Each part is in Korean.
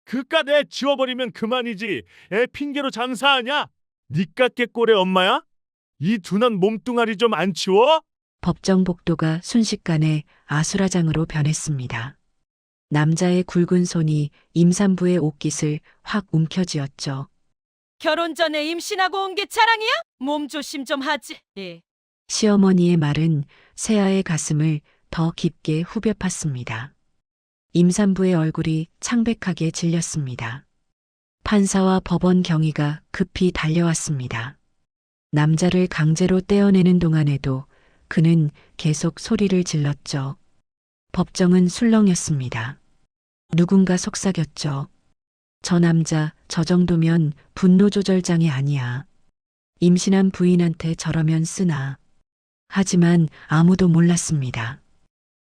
그깟 애 지워버리면 그만이지. 애 핑계로 장사하냐? 니깟 꼴의 엄마야? 이 둔한 몸뚱아리 좀 안 치워? 법정 복도가 순식간에 아수라장으로 변했습니다. 남자의 굵은 손이 임산부의 옷깃을 확 움켜쥐었죠. 결혼 전에 임신하고 온 게 자랑이야? 몸 조심 좀 하지. 예. 시어머니의 말은 세아의 가슴을 더 깊게 후벼 팠습니다. 임산부의 얼굴이 창백하게 질렸습니다. 판사와 법원 경위가 급히 달려왔습니다. 남자를 강제로 떼어내는 동안에도 그는 계속 소리를 질렀죠. 법정은 술렁였습니다. 누군가 속삭였죠. 저 남자 저 정도면 분노 조절장애 아니야. 임신한 부인한테 저러면 쓰나. 하지만 아무도 몰랐습니다.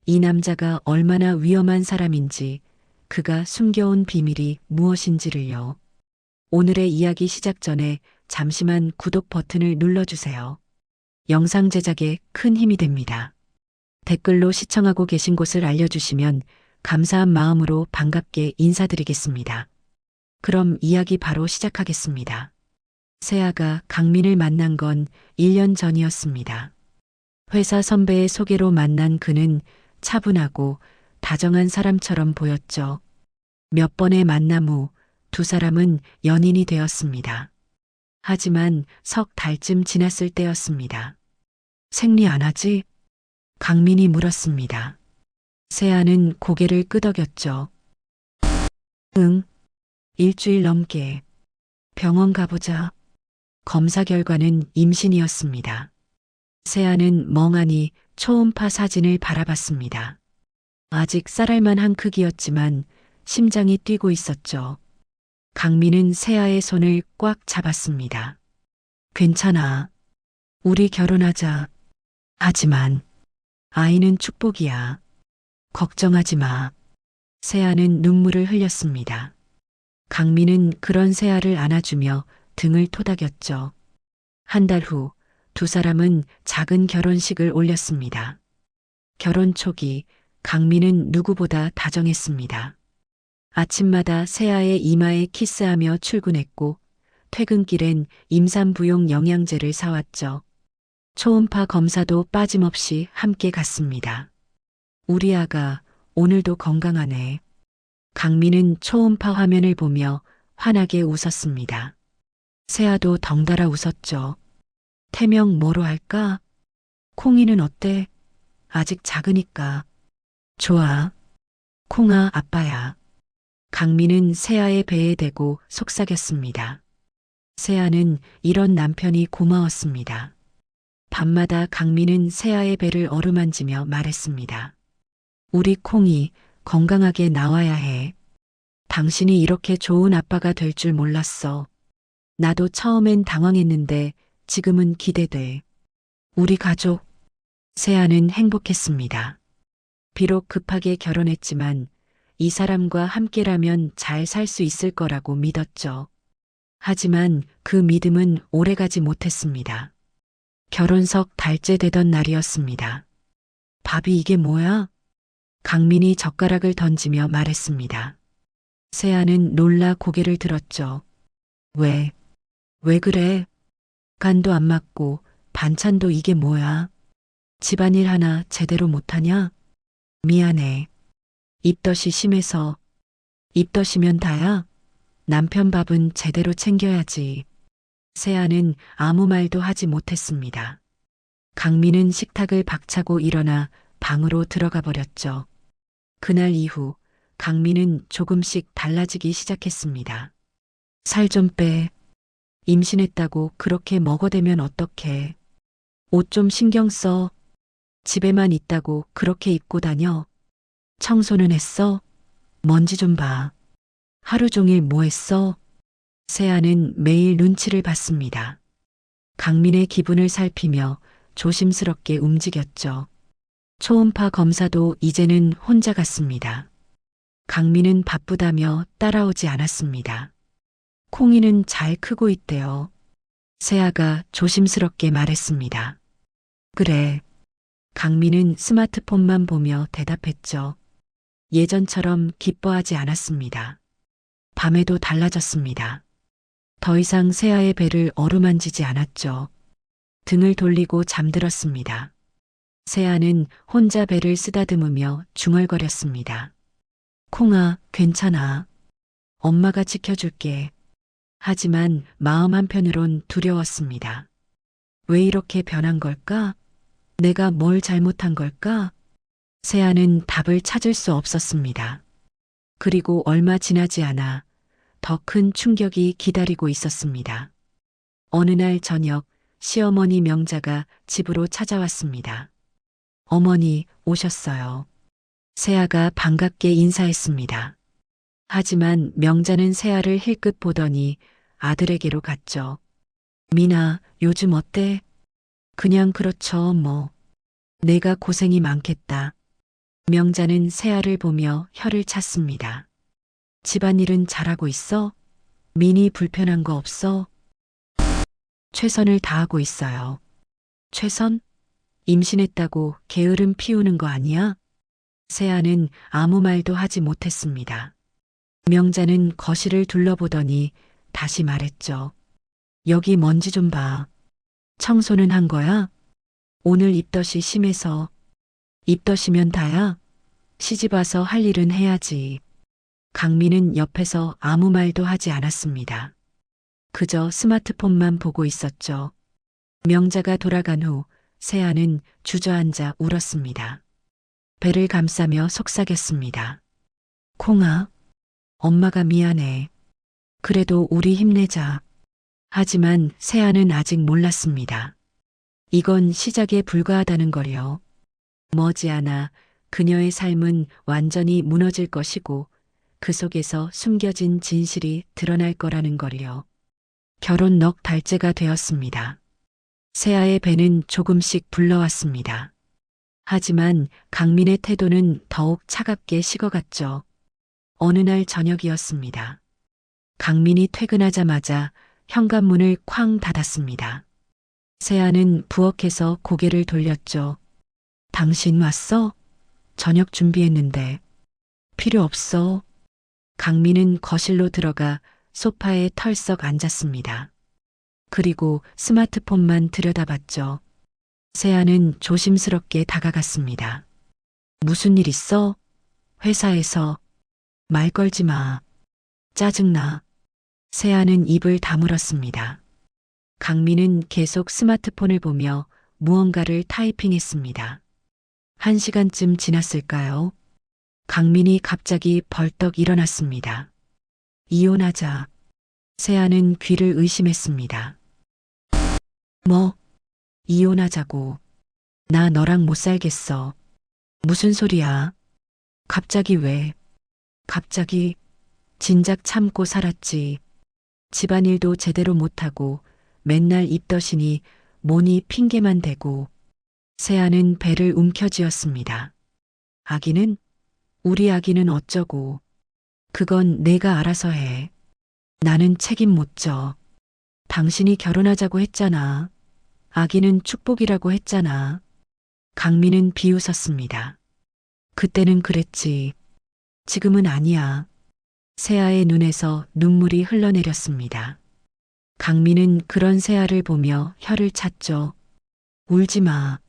이 남자가 얼마나 위험한 사람인지, 그가 숨겨온 비밀이 무엇인지를요. 오늘의 이야기 시작 전에 잠시만 구독 버튼을 눌러주세요. 영상 제작에 큰 힘이 됩니다. 댓글로 시청하고 계신 곳을 알려주시면 감사한 마음으로 반갑게 인사드리겠습니다. 그럼 이야기 바로 시작하겠습니다. 세아가 강민을 만난 건 1년 전이었습니다. 회사 선배의 소개로 만난 그는 차분하고 다정한 사람처럼 보였죠. 몇 번의 만남 후 두 사람은 연인이 되었습니다. 하지만 석 달쯤 지났을 때였습니다. 생리 안 하지? 강민이 물었습니다. 세아는 고개를 끄덕였죠. 응, 일주일 넘게. 병원 가보자. 검사 결과는 임신이었습니다. 세아는 멍하니 초음파 사진을 바라봤습니다. 아직 쌀알만한 크기였지만 심장이 뛰고 있었죠. 강민은 세아의 손을 꽉 잡았습니다. 괜찮아. 우리 결혼하자. 하지만 아이는 축복이야. 걱정하지 마. 세아는 눈물을 흘렸습니다. 강민은 그런 세아를 안아주며 등을 토닥였죠. 한 달 후 두 사람은 작은 결혼식을 올렸습니다. 결혼 초기 강민은 누구보다 다정했습니다. 아침마다 세아의 이마에 키스하며 출근했고 퇴근길엔 임산부용 영양제를 사왔죠. 초음파 검사도 빠짐없이 함께 갔습니다. 우리 아가 오늘도 건강하네. 강민은 초음파 화면을 보며 환하게 웃었습니다. 세아도 덩달아 웃었죠. 태명 뭐로 할까? 콩이는 어때? 아직 작으니까. 좋아. 콩아 아빠야. 강민은 세아의 배에 대고 속삭였습니다. 세아는 이런 남편이 고마웠습니다. 밤마다 강민은 세아의 배를 어루만지며 말했습니다. 우리 콩이 건강하게 나와야 해. 당신이 이렇게 좋은 아빠가 될 줄 몰랐어. 나도 처음엔 당황했는데 지금은 기대돼. 우리 가족. 세아는 행복했습니다. 비록 급하게 결혼했지만 이 사람과 함께라면 잘 살 수 있을 거라고 믿었죠. 하지만 그 믿음은 오래가지 못했습니다. 결혼석 달째 되던 날이었습니다. 밥이 이게 뭐야? 강민이 젓가락을 던지며 말했습니다. 세아는 놀라 고개를 들었죠. 왜 그래? 간도 안 맞고 반찬도 이게 뭐야? 집안일 하나 제대로 못하냐? 미안해. 입덧이 심해서. 입덧이면 다야? 남편 밥은 제대로 챙겨야지. 세아는 아무 말도 하지 못했습니다. 강민은 식탁을 박차고 일어나 방으로 들어가 버렸죠. 그날 이후 강민은 조금씩 달라지기 시작했습니다. 살 좀 빼. 임신했다고 그렇게 먹어대면 어떡해. 옷 좀 신경 써. 집에만 있다고 그렇게 입고 다녀. 청소는 했어? 먼지 좀 봐. 하루 종일 뭐 했어? 세아는 매일 눈치를 봤습니다. 강민의 기분을 살피며 조심스럽게 움직였죠. 초음파 검사도 이제는 혼자 갔습니다. 강민은 바쁘다며 따라오지 않았습니다. 콩이는 잘 크고 있대요. 세아가 조심스럽게 말했습니다. 그래. 강민은 스마트폰만 보며 대답했죠. 예전처럼 기뻐하지 않았습니다. 밤에도 달라졌습니다. 더 이상 세아의 배를 어루만지지 않았죠. 등을 돌리고 잠들었습니다. 세아는 혼자 배를 쓰다듬으며 중얼거렸습니다. 콩아, 괜찮아. 엄마가 지켜줄게. 하지만 마음 한편으론 두려웠습니다. 왜 이렇게 변한 걸까? 내가 뭘 잘못한 걸까? 세아는 답을 찾을 수 없었습니다. 그리고 얼마 지나지 않아 더 큰 충격이 기다리고 있었습니다. 어느 날 저녁 시어머니 명자가 집으로 찾아왔습니다. 어머니 오셨어요. 세아가 반갑게 인사했습니다. 하지만 명자는 세아를 힐끗 보더니 아들에게로 갔죠. 미나, 요즘 어때? 그냥 그렇죠, 뭐. 내가 고생이 많겠다. 명자는 세아를 보며 혀를 찼습니다. 집안일은 잘하고 있어? 민이 불편한 거 없어? 최선을 다하고 있어요. 최선? 임신했다고 게으름 피우는 거 아니야? 세아는 아무 말도 하지 못했습니다. 명자는 거실을 둘러보더니 다시 말했죠. 여기 먼지 좀 봐. 청소는 한 거야? 오늘 입덧이 심해서. 입덧이면 다야? 시집 와서 할 일은 해야지. 강민은 옆에서 아무 말도 하지 않았습니다. 그저 스마트폰만 보고 있었죠. 명자가 돌아간 후 세아는 주저앉아 울었습니다. 배를 감싸며 속삭였습니다. 콩아, 엄마가 미안해. 그래도 우리 힘내자. 하지만 세아는 아직 몰랐습니다. 이건 시작에 불과하다는 걸요. 머지않아 그녀의 삶은 완전히 무너질 것이고 그 속에서 숨겨진 진실이 드러날 거라는 걸요. 결혼 넉 달째가 되었습니다. 세아의 배는 조금씩 불러왔습니다. 하지만 강민의 태도는 더욱 차갑게 식어갔죠. 어느 날 저녁이었습니다. 강민이 퇴근하자마자 현관문을 쾅 닫았습니다. 세아는 부엌에서 고개를 돌렸죠. 당신 왔어? 저녁 준비했는데. 필요 없어. 강민은 거실로 들어가 소파에 털썩 앉았습니다. 그리고 스마트폰만 들여다봤죠. 세아는 조심스럽게 다가갔습니다. 무슨 일 있어? 회사에서. 말 걸지 마. 짜증나. 세아는 입을 다물었습니다. 강민은 계속 스마트폰을 보며 무언가를 타이핑했습니다. 1시간쯤 지났을까요? 강민이 갑자기 벌떡 일어났습니다. 이혼하자. 세아는 귀를 의심했습니다. 뭐? 이혼하자고. 나 너랑 못 살겠어. 무슨 소리야? 갑자기 왜? 갑자기 진작 참고 살았지. 집안일도 제대로 못하고 맨날 입덧이니 뭐니 핑계만 대고. 세아는 배를 움켜쥐었습니다. 아기는? 우리 아기는 어쩌고. 그건 내가 알아서 해. 나는 책임 못 져. 당신이 결혼하자고 했잖아. 아기는 축복이라고 했잖아. 강민은 비웃었습니다. 그때는 그랬지. 지금은 아니야. 세아의 눈에서 눈물이 흘러내렸습니다. 강민은 그런 세아를 보며 혀를 찼죠. 울지 마.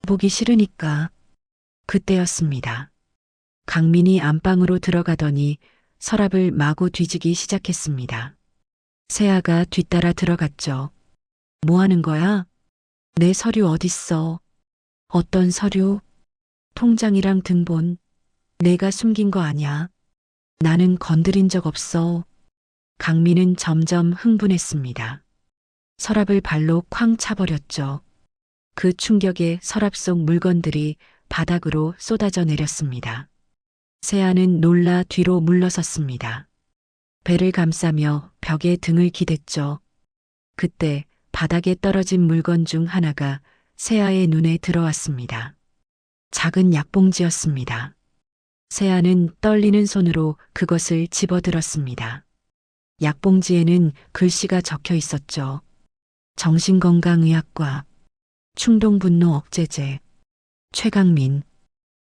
보기 싫으니까. 그때였습니다. 강민이 안방으로 들어가더니 서랍을 마구 뒤지기 시작했습니다. 세아가 뒤따라 들어갔죠. 뭐 하는 거야? 내 서류 어딨어? 어떤 서류? 통장이랑 등본. 내가 숨긴 거 아냐? 나는 건드린 적 없어. 강민은 점점 흥분했습니다. 서랍을 발로 쾅 차버렸죠. 그 충격에 서랍 속 물건들이 바닥으로 쏟아져 내렸습니다. 세아는 놀라 뒤로 물러섰습니다. 배를 감싸며 벽에 등을 기댔죠. 그때 바닥에 떨어진 물건 중 하나가 세아의 눈에 들어왔습니다. 작은 약봉지였습니다. 세아는 떨리는 손으로 그것을 집어들었습니다. 약봉지에는 글씨가 적혀 있었죠. 정신건강의학과, 충동분노 억제제, 최강민.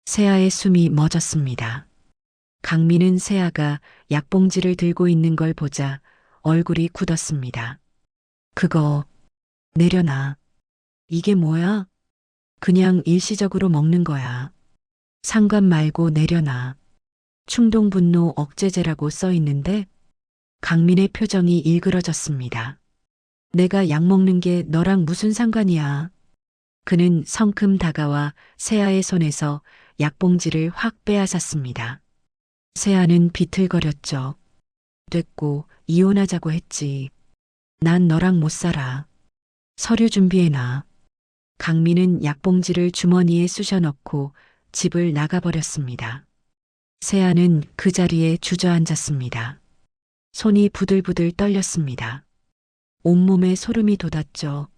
세아의 숨이 멎었습니다. 강민은 세아가 약봉지를 들고 있는 걸 보자 얼굴이 굳었습니다. 그거 내려놔. 이게 뭐야? 그냥 일시적으로 먹는 거야. 상관 말고 내려놔. 충동 분노 억제제라고 써 있는데 강민의 표정이 일그러졌습니다. 내가 약 먹는 게 너랑 무슨 상관이야? 그는 성큼 다가와 세아의 손에서 약봉지를 확 빼앗았습니다. 세아는 비틀거렸죠. 됐고 이혼하자고 했지. 난 너랑 못 살아. 서류 준비해놔. 강민은 약봉지를 주머니에 쑤셔 넣고 집을 나가버렸습니다. 세아는 그 자리에 주저앉았습니다. 손이 부들부들 떨렸습니다. 온몸에 소름이 돋았죠.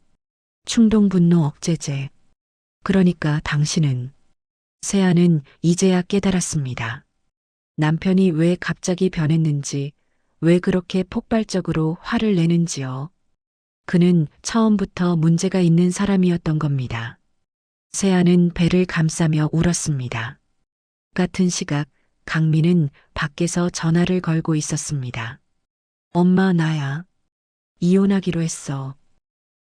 충동 분노 억제제. 그러니까 당신은. 세아는 이제야 깨달았습니다. 남편이 왜 갑자기 변했는지, 왜 그렇게 폭발적으로 화를 내는지요. 그는 처음부터 문제가 있는 사람이었던 겁니다. 세아는 배를 감싸며 울었습니다. 같은 시각 강민은 밖에서 전화를 걸고 있었습니다. 엄마, 나야. 이혼하기로 했어.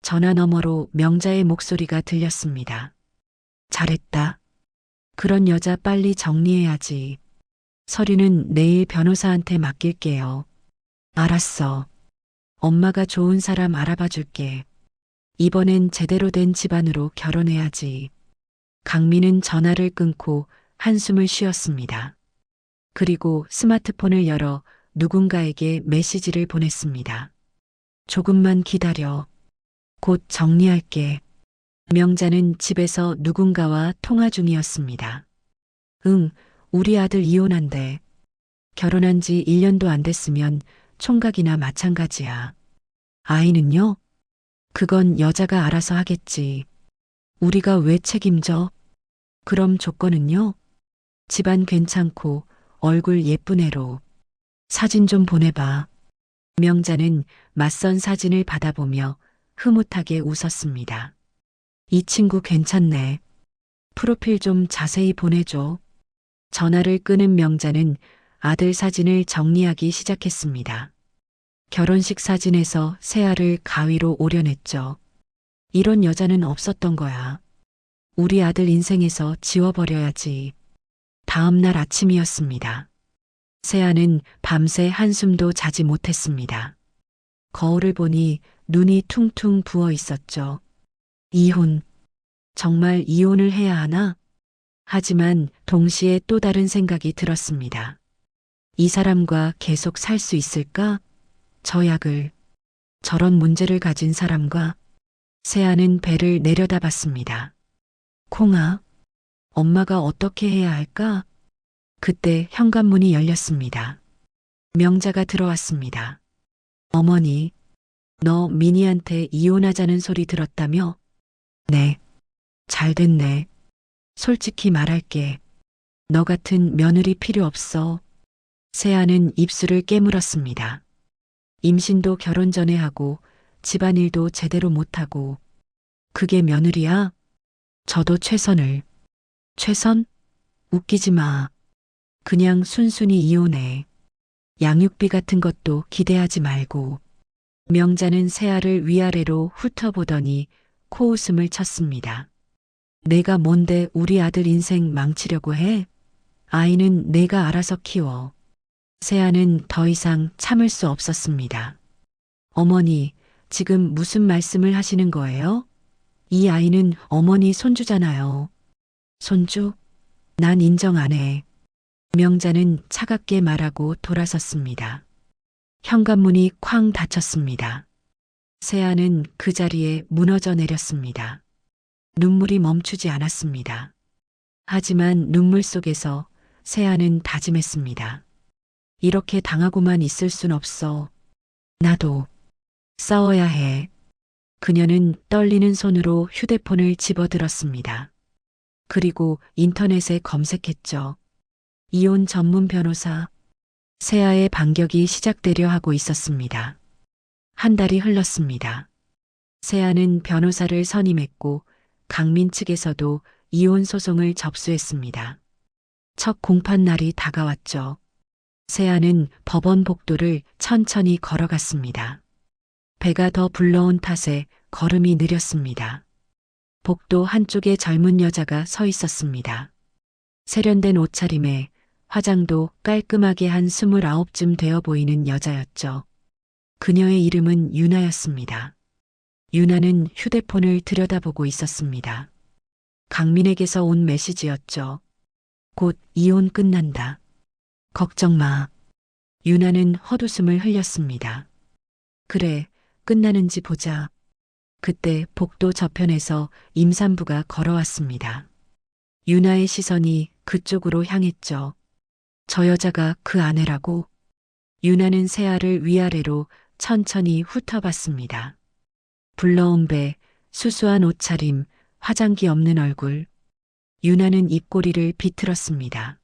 전화 너머로 명자의 목소리가 들렸습니다. 잘했다. 그런 여자 빨리 정리해야지. 서류는 내일 변호사한테 맡길게요. 알았어. 엄마가 좋은 사람 알아봐 줄게. 이번엔 제대로 된 집안으로 결혼해야지. 강민은 전화를 끊고 한숨을 쉬었습니다. 그리고 스마트폰을 열어 누군가에게 메시지를 보냈습니다. 조금만 기다려. 곧 정리할게. 명자는 집에서 누군가와 통화 중이었습니다. 응, 우리 아들 이혼한대. 결혼한 지 1년도 안 됐으면 총각이나 마찬가지야. 아이는요? 그건 여자가 알아서 하겠지. 우리가 왜 책임져? 그럼 조건은요? 집안 괜찮고 얼굴 예쁜 애로. 사진 좀 보내봐. 명자는 맞선 사진을 받아보며 흐뭇하게 웃었습니다. 이 친구 괜찮네. 프로필 좀 자세히 보내줘. 전화를 끊은 명자는 아들 사진을 정리하기 시작했습니다. 결혼식 사진에서 세아를 가위로 오려냈죠. 이런 여자는 없었던 거야. 우리 아들 인생에서 지워버려야지. 다음 날 아침이었습니다. 세아는 밤새 한숨도 자지 못했습니다. 거울을 보니 눈이 퉁퉁 부어 있었죠. 이혼. 정말 이혼을 해야 하나? 하지만 동시에 또 다른 생각이 들었습니다. 이 사람과 계속 살 수 있을까? 저 약을. 저런 문제를 가진 사람과. 세아는 배를 내려다봤습니다. 콩아, 엄마가 어떻게 해야 할까? 그때 현관문이 열렸습니다. 명자가 들어왔습니다. 어머니, 너 민희한테 이혼하자는 소리 들었다며? 네. 잘 됐네. 솔직히 말할게. 너 같은 며느리 필요 없어. 세아는 입술을 깨물었습니다. 임신도 결혼 전에 하고 집안일도 제대로 못하고. 그게 며느리야? 저도 최선을. 최선? 웃기지 마. 그냥 순순히 이혼해. 양육비 같은 것도 기대하지 말고. 명자는 세아를 위아래로 훑어보더니 코웃음을 쳤습니다. 내가 뭔데 우리 아들 인생 망치려고 해? 아이는 내가 알아서 키워. 세아는 더 이상 참을 수 없었습니다. 어머니, 지금 무슨 말씀을 하시는 거예요? 이 아이는 어머니 손주잖아요. 손주? 난 인정 안 해. 명자는 차갑게 말하고 돌아섰습니다. 현관문이 쾅 닫혔습니다. 세아는 그 자리에 무너져 내렸습니다. 눈물이 멈추지 않았습니다. 하지만 눈물 속에서 세아는 다짐했습니다. 이렇게 당하고만 있을 순 없어. 나도 싸워야 해. 그녀는 떨리는 손으로 휴대폰을 집어들었습니다. 그리고 인터넷에 검색했죠. 이혼 전문 변호사. 세아의 반격이 시작되려 하고 있었습니다. 한 달이 흘렀습니다. 세아는 변호사를 선임했고 강민 측에서도 이혼 소송을 접수했습니다. 첫 공판 날이 다가왔죠. 세아는 법원 복도를 천천히 걸어갔습니다. 배가 더 불러온 탓에 걸음이 느렸습니다. 복도 한쪽에 젊은 여자가 서 있었습니다. 세련된 옷차림에 화장도 깔끔하게 한 29쯤 되어 보이는 여자였죠. 그녀의 이름은 유나였습니다. 유나는 휴대폰을 들여다보고 있었습니다. 강민에게서 온 메시지였죠. 곧 이혼 끝난다. 걱정 마. 유나는 헛웃음을 흘렸습니다. 그래, 끝나는지 보자. 그때 복도 저편에서 임산부가 걸어왔습니다. 유나의 시선이 그쪽으로 향했죠. 저 여자가 그 아내라고? 유나는 세아를 위아래로 천천히 훑어봤습니다. 불러온 배, 수수한 옷차림, 화장기 없는 얼굴. 유나는 입꼬리를 비틀었습니다.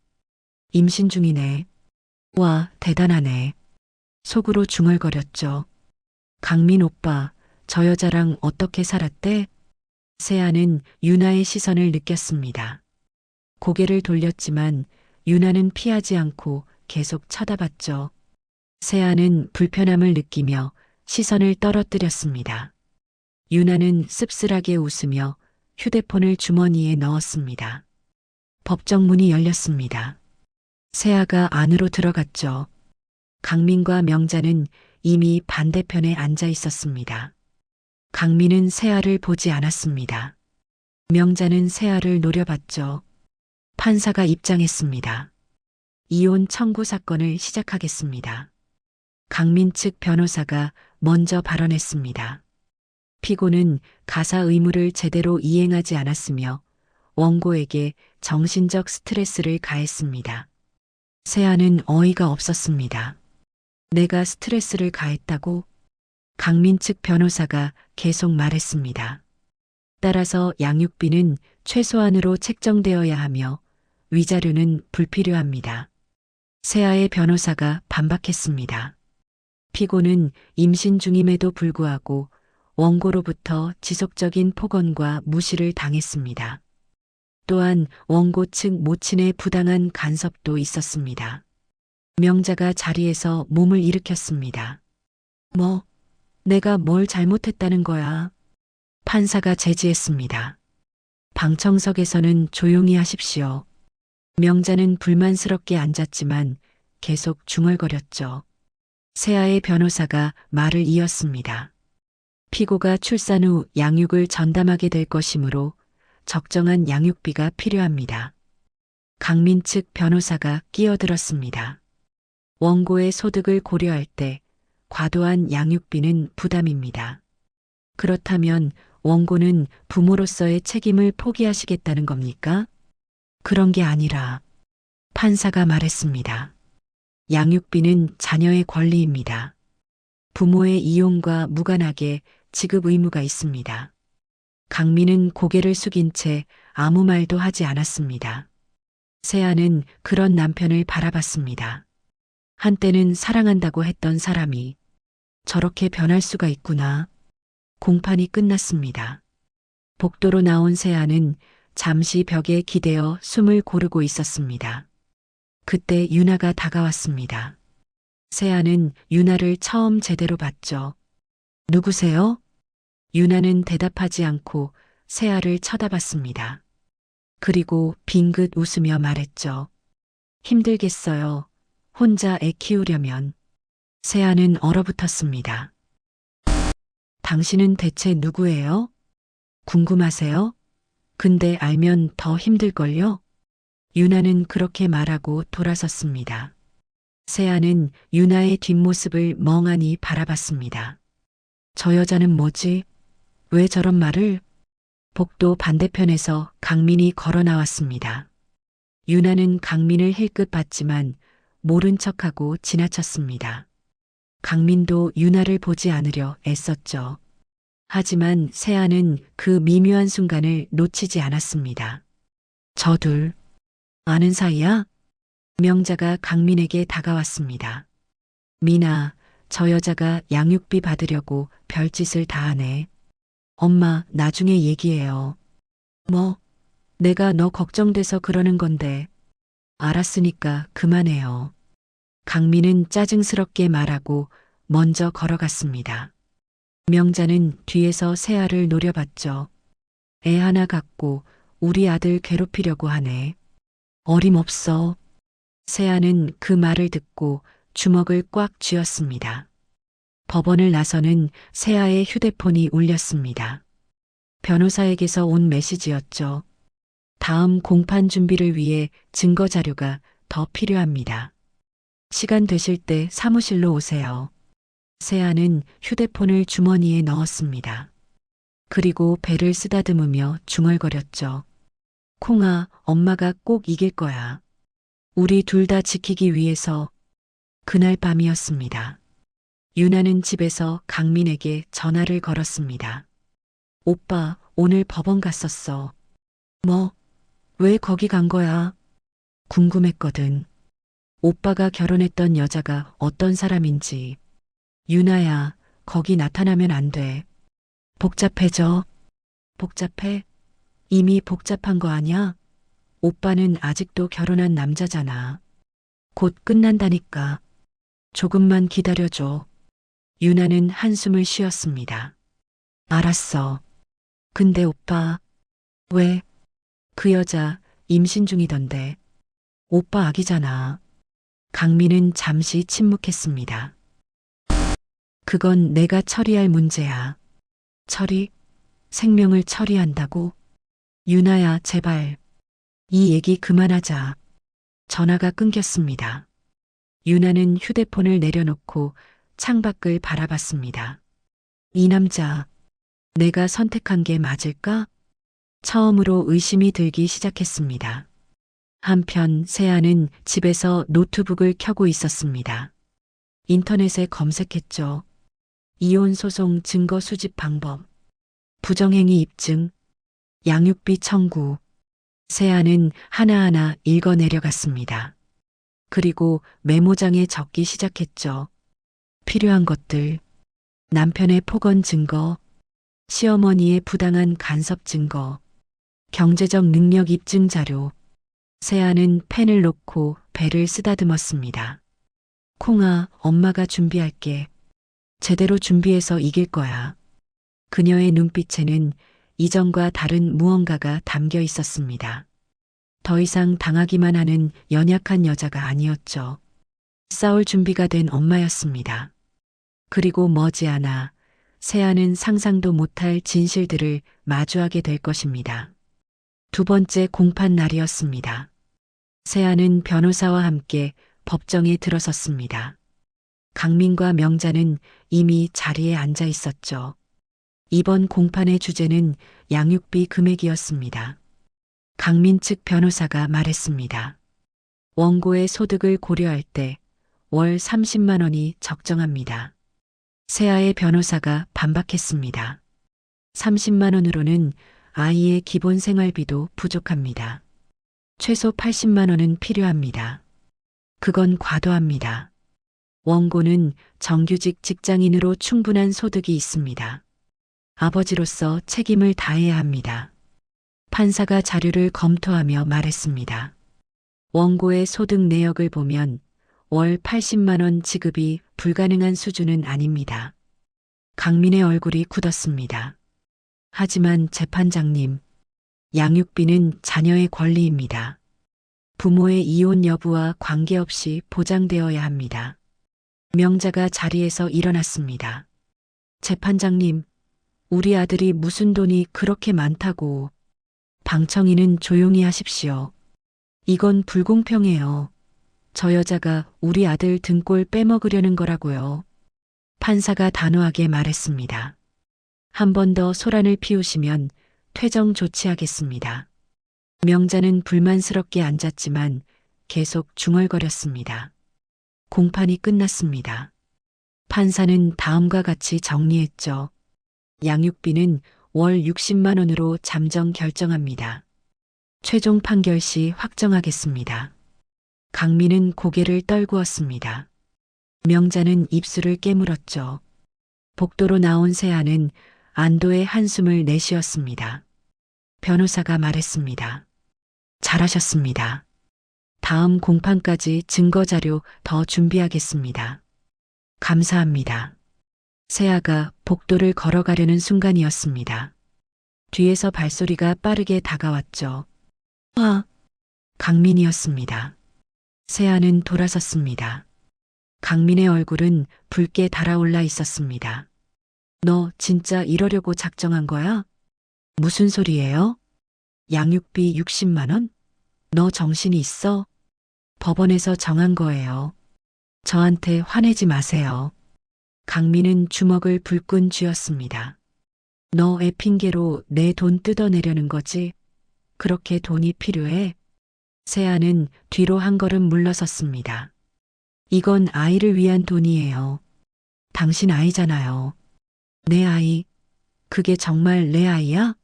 임신 중이네. 와, 대단하네. 속으로 중얼거렸죠. 강민 오빠, 저 여자랑 어떻게 살았대? 세아는 유나의 시선을 느꼈습니다. 고개를 돌렸지만 유나는 피하지 않고 계속 쳐다봤죠. 세아는 불편함을 느끼며 시선을 떨어뜨렸습니다. 유나는 씁쓸하게 웃으며 휴대폰을 주머니에 넣었습니다. 법정 문이 열렸습니다. 세아가 안으로 들어갔죠. 강민과 명자는 이미 반대편에 앉아 있었습니다. 강민은 세아를 보지 않았습니다. 명자는 세아를 노려봤죠. 판사가 입장했습니다. 이혼 청구 사건을 시작하겠습니다. 강민 측 변호사가 먼저 발언했습니다. 피고는 가사 의무를 제대로 이행하지 않았으며 원고에게 정신적 스트레스를 가했습니다. 세아는 어이가 없었습니다. 내가 스트레스를 가했다고? 강민 측 변호사가 계속 말했습니다. 따라서 양육비는 최소한으로 책정되어야 하며 위자료는 불필요합니다. 세아의 변호사가 반박했습니다. 피고는 임신 중임에도 불구하고 원고로부터 지속적인 폭언과 무시를 당했습니다. 또한 원고 측 모친의 부당한 간섭도 있었습니다. 명자가 자리에서 몸을 일으켰습니다. 내가 뭘 잘못했다는 거야? 판사가 제지했습니다. 방청석에서는 조용히 하십시오. 명자는 불만스럽게 앉았지만 계속 중얼거렸죠. 세아의 변호사가 말을 이었습니다. 피고가 출산 후 양육을 전담하게 될 것이므로 적정한 양육비가 필요합니다. 강민 측 변호사가 끼어들었습니다. 원고의 소득을 고려할 때 과도한 양육비는 부담입니다. 그렇다면 원고는 부모로서의 책임을 포기하시겠다는 겁니까? 그런 게 아니라 판사가 말했습니다. 양육비는 자녀의 권리입니다. 부모의 이용과 무관하게 지급 의무가 있습니다. 강민은 고개를 숙인 채 아무 말도 하지 않았습니다. 세아는 그런 남편을 바라봤습니다. 한때는 사랑한다고 했던 사람이 저렇게 변할 수가 있구나. 공판이 끝났습니다. 복도로 나온 세아는 잠시 벽에 기대어 숨을 고르고 있었습니다. 그때 유나가 다가왔습니다. 세아는 유나를 처음 제대로 봤죠. 누구세요? 유나는 대답하지 않고 세아를 쳐다봤습니다. 그리고 빙긋 웃으며 말했죠. 힘들겠어요. 혼자 애 키우려면. 세아는 얼어붙었습니다. 당신은 대체 누구예요? 궁금하세요? 근데 알면 더 힘들걸요? 유나는 그렇게 말하고 돌아섰습니다. 세아는 유나의 뒷모습을 멍하니 바라봤습니다. 저 여자는 뭐지? 왜 저런 말을? 복도 반대편에서 강민이 걸어 나왔습니다. 유나는 강민을 힐끗 봤지만 모른 척하고 지나쳤습니다. 강민도 유나를 보지 않으려 애썼죠. 하지만 세아는 그 미묘한 순간을 놓치지 않았습니다. 저 둘, 아는 사이야? 명자가 강민에게 다가왔습니다. 미나, 저 여자가 양육비 받으려고 별짓을 다 하네. 엄마, 나중에 얘기해요. 내가 너 걱정돼서 그러는 건데. 알았으니까 그만해요. 강민은 짜증스럽게 말하고 먼저 걸어갔습니다. 명자는 뒤에서 세아를 노려봤죠. 애 하나 갖고 우리 아들 괴롭히려고 하네. 어림없어. 세아는 그 말을 듣고 주먹을 꽉 쥐었습니다. 법원을 나서는 세아의 휴대폰이 울렸습니다. 변호사에게서 온 메시지였죠. 다음 공판 준비를 위해 증거 자료가 더 필요합니다. 시간 되실 때 사무실로 오세요. 세아는 휴대폰을 주머니에 넣었습니다. 그리고 배를 쓰다듬으며 중얼거렸죠. 콩아, 엄마가 꼭 이길 거야. 우리 둘 다 지키기 위해서. 그날 밤이었습니다. 유나는 집에서 강민에게 전화를 걸었습니다. 오빠, 오늘 법원 갔었어. 뭐? 왜 거기 간 거야? 궁금했거든. 오빠가 결혼했던 여자가 어떤 사람인지. 유나야, 거기 나타나면 안 돼. 복잡해져. 복잡해? 이미 복잡한 거 아냐? 오빠는 아직도 결혼한 남자잖아. 곧 끝난다니까. 조금만 기다려줘. 유나는 한숨을 쉬었습니다. 알았어. 근데 오빠, 왜? 그 여자 임신 중이던데. 오빠 아기잖아. 강민은 잠시 침묵했습니다. 그건 내가 처리할 문제야. 처리? 생명을 처리한다고? 유나야, 제발. 이 얘기 그만하자. 전화가 끊겼습니다. 유나는 휴대폰을 내려놓고 창밖을 바라봤습니다. 이 남자, 내가 선택한 게 맞을까? 처음으로 의심이 들기 시작했습니다. 한편 세아는 집에서 노트북을 켜고 있었습니다. 인터넷에 검색했죠. 이혼 소송 증거 수집 방법, 부정행위 입증, 양육비 청구. 세아는 하나하나 읽어 내려갔습니다. 그리고 메모장에 적기 시작했죠. 필요한 것들, 남편의 폭언 증거, 시어머니의 부당한 간섭 증거, 경제적 능력 입증 자료. 세아는 펜을 놓고 배를 쓰다듬었습니다. 콩아, 엄마가 준비할게. 제대로 준비해서 이길 거야. 그녀의 눈빛에는 이전과 다른 무언가가 담겨 있었습니다. 더 이상 당하기만 하는 연약한 여자가 아니었죠. 싸울 준비가 된 엄마였습니다. 그리고 머지않아 세아는 상상도 못할 진실들을 마주하게 될 것입니다. 두 번째 공판 날이었습니다. 세아는 변호사와 함께 법정에 들어섰습니다. 강민과 명자는 이미 자리에 앉아 있었죠. 이번 공판의 주제는 양육비 금액이었습니다. 강민 측 변호사가 말했습니다. 원고의 소득을 고려할 때 월 30만 원이 적정합니다. 세아의 변호사가 반박했습니다. 30만 원으로는 아이의 기본 생활비도 부족합니다. 최소 80만 원은 필요합니다. 그건 과도합니다. 원고는 정규직 직장인으로 충분한 소득이 있습니다. 아버지로서 책임을 다해야 합니다. 판사가 자료를 검토하며 말했습니다. 원고의 소득 내역을 보면 월 80만 원 지급이 불가능한 수준은 아닙니다. 강민의 얼굴이 굳었습니다. 하지만 재판장님, 양육비는 자녀의 권리입니다. 부모의 이혼 여부와 관계없이 보장되어야 합니다. 명자가 자리에서 일어났습니다. 재판장님, 우리 아들이 무슨 돈이 그렇게 많다고. 방청인은 조용히 하십시오. 이건 불공평해요. 저 여자가 우리 아들 등골 빼먹으려는 거라고요. 판사가 단호하게 말했습니다. 한 번 더 소란을 피우시면 퇴정 조치하겠습니다. 명자는 불만스럽게 앉았지만 계속 중얼거렸습니다. 공판이 끝났습니다. 판사는 다음과 같이 정리했죠. 양육비는 월 60만 원으로 잠정 결정합니다. 최종 판결 시 확정하겠습니다. 강민은 고개를 떨구었습니다. 명자는 입술을 깨물었죠. 복도로 나온 세아는 안도의 한숨을 내쉬었습니다. 변호사가 말했습니다. 잘하셨습니다. 다음 공판까지 증거자료 더 준비하겠습니다. 감사합니다. 세아가 복도를 걸어가려는 순간이었습니다. 뒤에서 발소리가 빠르게 다가왔죠. 아, 강민이었습니다. 세아는 돌아섰습니다. 강민의 얼굴은 붉게 달아올라 있었습니다. 너 진짜 이러려고 작정한 거야? 무슨 소리예요? 양육비 60만 원? 너 정신이 있어? 법원에서 정한 거예요. 저한테 화내지 마세요. 강민은 주먹을 불끈 쥐었습니다. 너 애 핑계로 내 돈 뜯어내려는 거지? 그렇게 돈이 필요해? 세아는 뒤로 한 걸음 물러섰습니다. 이건 아이를 위한 돈이에요. 당신 아이잖아요. 내 아이, 그게 정말 내 아이야?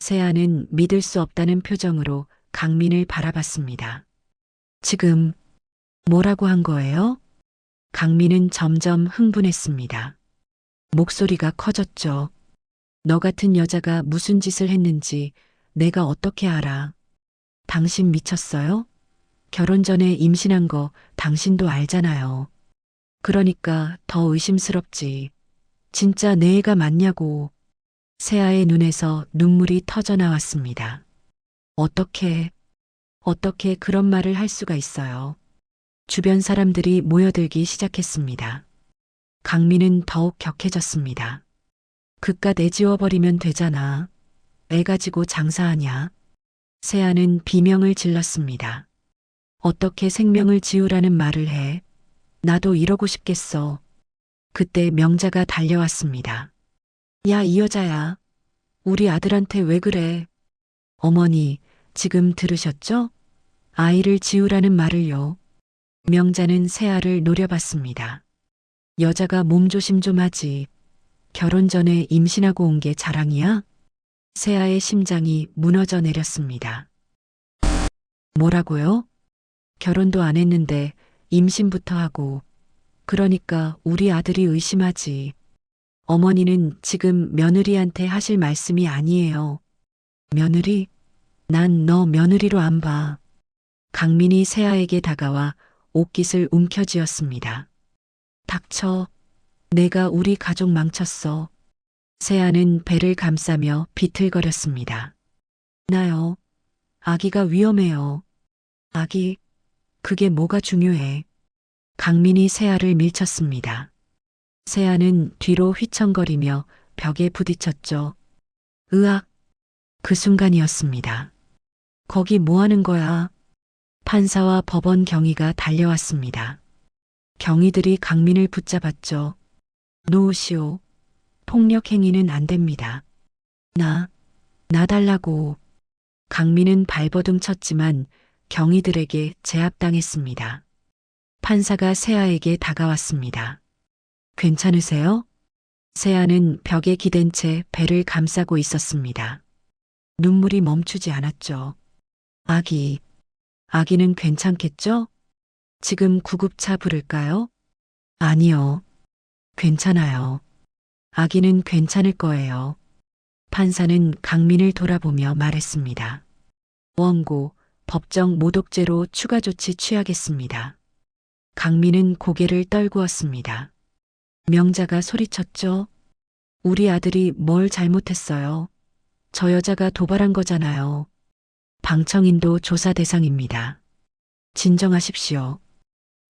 세아는 믿을 수 없다는 표정으로 강민을 바라봤습니다. 지금 뭐라고 한 거예요? 강민은 점점 흥분했습니다. 목소리가 커졌죠. 너 같은 여자가 무슨 짓을 했는지 내가 어떻게 알아? 당신 미쳤어요? 결혼 전에 임신한 거 당신도 알잖아요. 그러니까 더 의심스럽지. 진짜 내 애가 맞냐고. 세아의 눈에서 눈물이 터져 나왔습니다. 어떻게 그런 말을 할 수가 있어요. 주변 사람들이 모여들기 시작했습니다. 강민은 더욱 격해졌습니다. 그깟 애 지워버리면 되잖아. 애 가지고 장사하냐. 세아는 비명을 질렀습니다. 어떻게 생명을 지우라는 말을 해. 나도 이러고 싶겠어. 그때 명자가 달려왔습니다. 야, 이 여자야. 우리 아들한테 왜 그래? 어머니, 지금 들으셨죠? 아이를 지우라는 말을요. 명자는 세아를 노려봤습니다. 여자가 몸조심 좀 하지. 결혼 전에 임신하고 온 게 자랑이야? 세아의 심장이 무너져 내렸습니다. 뭐라고요? 결혼도 안 했는데 임신부터 하고. 그러니까 우리 아들이 의심하지. 어머니는 지금 며느리한테 하실 말씀이 아니에요. 며느리? 난 너 며느리로 안 봐. 강민이 세아에게 다가와 옷깃을 움켜쥐었습니다. 닥쳐. 내가 우리 가족 망쳤어. 세아는 배를 감싸며 비틀거렸습니다. 나요. 아기가 위험해요. 아기, 그게 뭐가 중요해. 강민이 세아를 밀쳤습니다. 세아는 뒤로 휘청거리며 벽에 부딪혔죠. 으악! 그 순간이었습니다. 거기 뭐 하는 거야? 판사와 법원 경위가 달려왔습니다. 경위들이 강민을 붙잡았죠. 놓으시오. 폭력 행위는 안 됩니다. 나 달라고. 강민은 발버둥 쳤지만 경위들에게 제압당했습니다. 판사가 세아에게 다가왔습니다. 괜찮으세요? 세아는 벽에 기댄 채 배를 감싸고 있었습니다. 눈물이 멈추지 않았죠. 아기는 괜찮겠죠? 지금 구급차 부를까요? 아니요. 괜찮아요. 아기는 괜찮을 거예요. 판사는 강민을 돌아보며 말했습니다. 원고, 법정 모독죄로 추가 조치 취하겠습니다. 강민은 고개를 떨구었습니다. 명자가 소리쳤죠. 우리 아들이 뭘 잘못했어요. 저 여자가 도발한 거잖아요. 방청인도 조사 대상입니다. 진정하십시오.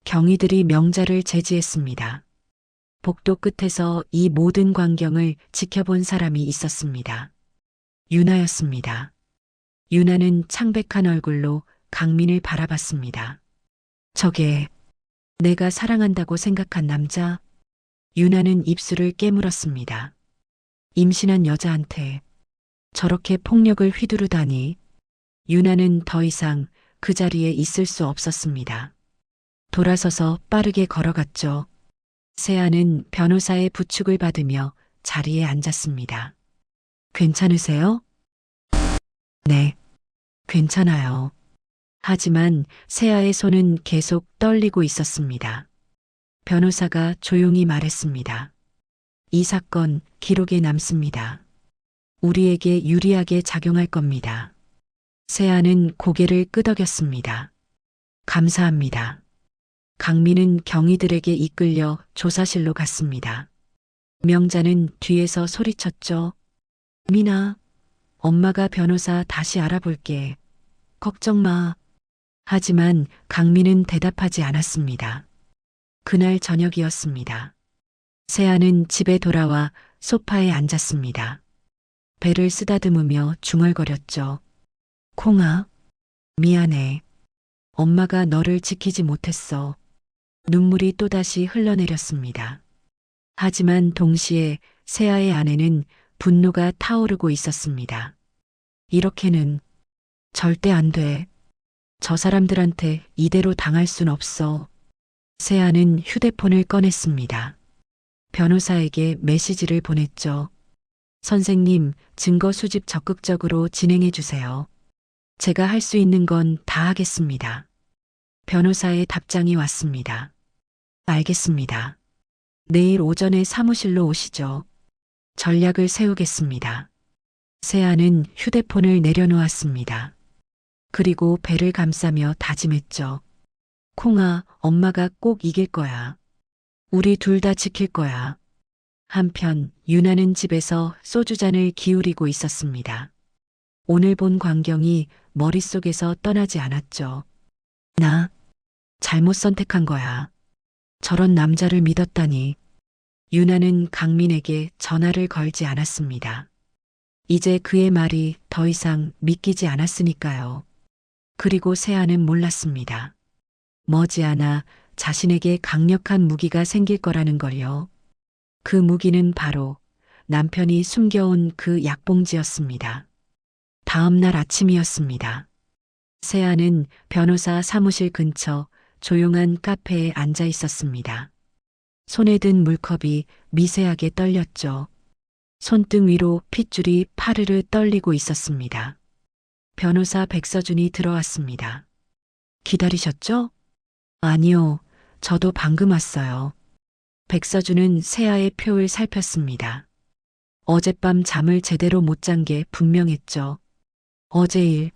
경위들이 명자를 제지했습니다. 복도 끝에서 이 모든 광경을 지켜본 사람이 있었습니다. 유나였습니다. 유나는 창백한 얼굴로 강민을 바라봤습니다. 저게 내가 사랑한다고 생각한 남자? 유나는 입술을 깨물었습니다. 임신한 여자한테 저렇게 폭력을 휘두르다니. 유나는 더 이상 그 자리에 있을 수 없었습니다. 돌아서서 빠르게 걸어갔죠. 세아는 변호사의 부축을 받으며 자리에 앉았습니다. 괜찮으세요? 네, 괜찮아요. 하지만 세아의 손은 계속 떨리고 있었습니다. 변호사가 조용히 말했습니다. 이 사건 기록에 남습니다. 우리에게 유리하게 작용할 겁니다. 세아는 고개를 끄덕였습니다. 감사합니다. 강민은 경위들에게 이끌려 조사실로 갔습니다. 명자는 뒤에서 소리쳤죠. 민아, 엄마가 변호사 다시 알아볼게. 걱정 마. 하지만 강민은 대답하지 않았습니다. 그날 저녁이었습니다. 세아는 집에 돌아와 소파에 앉았습니다. 배를 쓰다듬으며 중얼거렸죠. 콩아, 미안해. 엄마가 너를 지키지 못했어. 눈물이 또다시 흘러내렸습니다. 하지만 동시에 세아의 안에는 분노가 타오르고 있었습니다. 이렇게는 절대 안 돼. 저 사람들한테 이대로 당할 순 없어. 세아는 휴대폰을 꺼냈습니다. 변호사에게 메시지를 보냈죠. 선생님, 증거 수집 적극적으로 진행해 주세요. 제가 할 수 있는 건 다 하겠습니다. 변호사의 답장이 왔습니다. 알겠습니다. 내일 오전에 사무실로 오시죠. 전략을 세우겠습니다. 세아는 휴대폰을 내려놓았습니다. 그리고 배를 감싸며 다짐했죠. 콩아, 엄마가 꼭 이길 거야. 우리 둘 다 지킬 거야. 한편 유나는 집에서 소주잔을 기울이고 있었습니다. 오늘 본 광경이 머릿속에서 떠나지 않았죠. 나 잘못 선택한 거야. 저런 남자를 믿었다니. 유나는 강민에게 전화를 걸지 않았습니다. 이제 그의 말이 더 이상 믿기지 않았으니까요. 그리고 세아는 몰랐습니다. 머지않아 자신에게 강력한 무기가 생길 거라는 걸요. 그 무기는 바로 남편이 숨겨온 그 약봉지였습니다. 다음 날 아침이었습니다. 세아는 변호사 사무실 근처 조용한 카페에 앉아 있었습니다. 손에 든 물컵이 미세하게 떨렸죠. 손등 위로 핏줄이 파르르 떨리고 있었습니다. 변호사 백서준이 들어왔습니다. 기다리셨죠? 아니요, 저도 방금 왔어요. 백서준은 세아의 표를 살폈습니다. 어젯밤 잠을 제대로 못 잔 게 분명했죠. 어제 일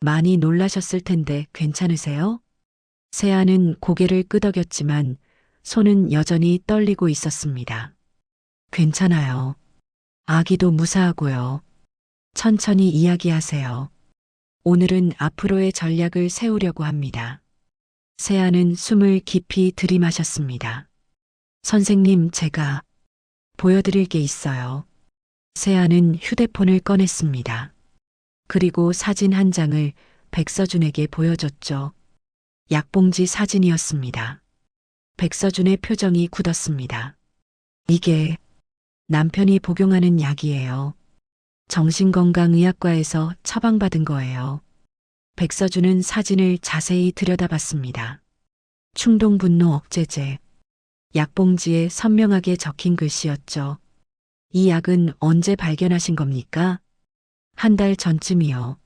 많이 놀라셨을 텐데 괜찮으세요? 세아는 고개를 끄덕였지만 손은 여전히 떨리고 있었습니다. 괜찮아요. 아기도 무사하고요. 천천히 이야기하세요. 오늘은 앞으로의 전략을 세우려고 합니다. 세아는 숨을 깊이 들이마셨습니다. 선생님, 제가 보여드릴 게 있어요. 세아는 휴대폰을 꺼냈습니다. 그리고 사진 한 장을 백서준에게 보여줬죠. 약봉지 사진이었습니다. 백서준의 표정이 굳었습니다. 이게 남편이 복용하는 약이에요. 정신건강의학과에서 처방받은 거예요. 백서준은 사진을 자세히 들여다봤습니다. 충동분노 억제제. 약봉지에 선명하게 적힌 글씨였죠. 이 약은 언제 발견하신 겁니까? 한 달 전쯤이요.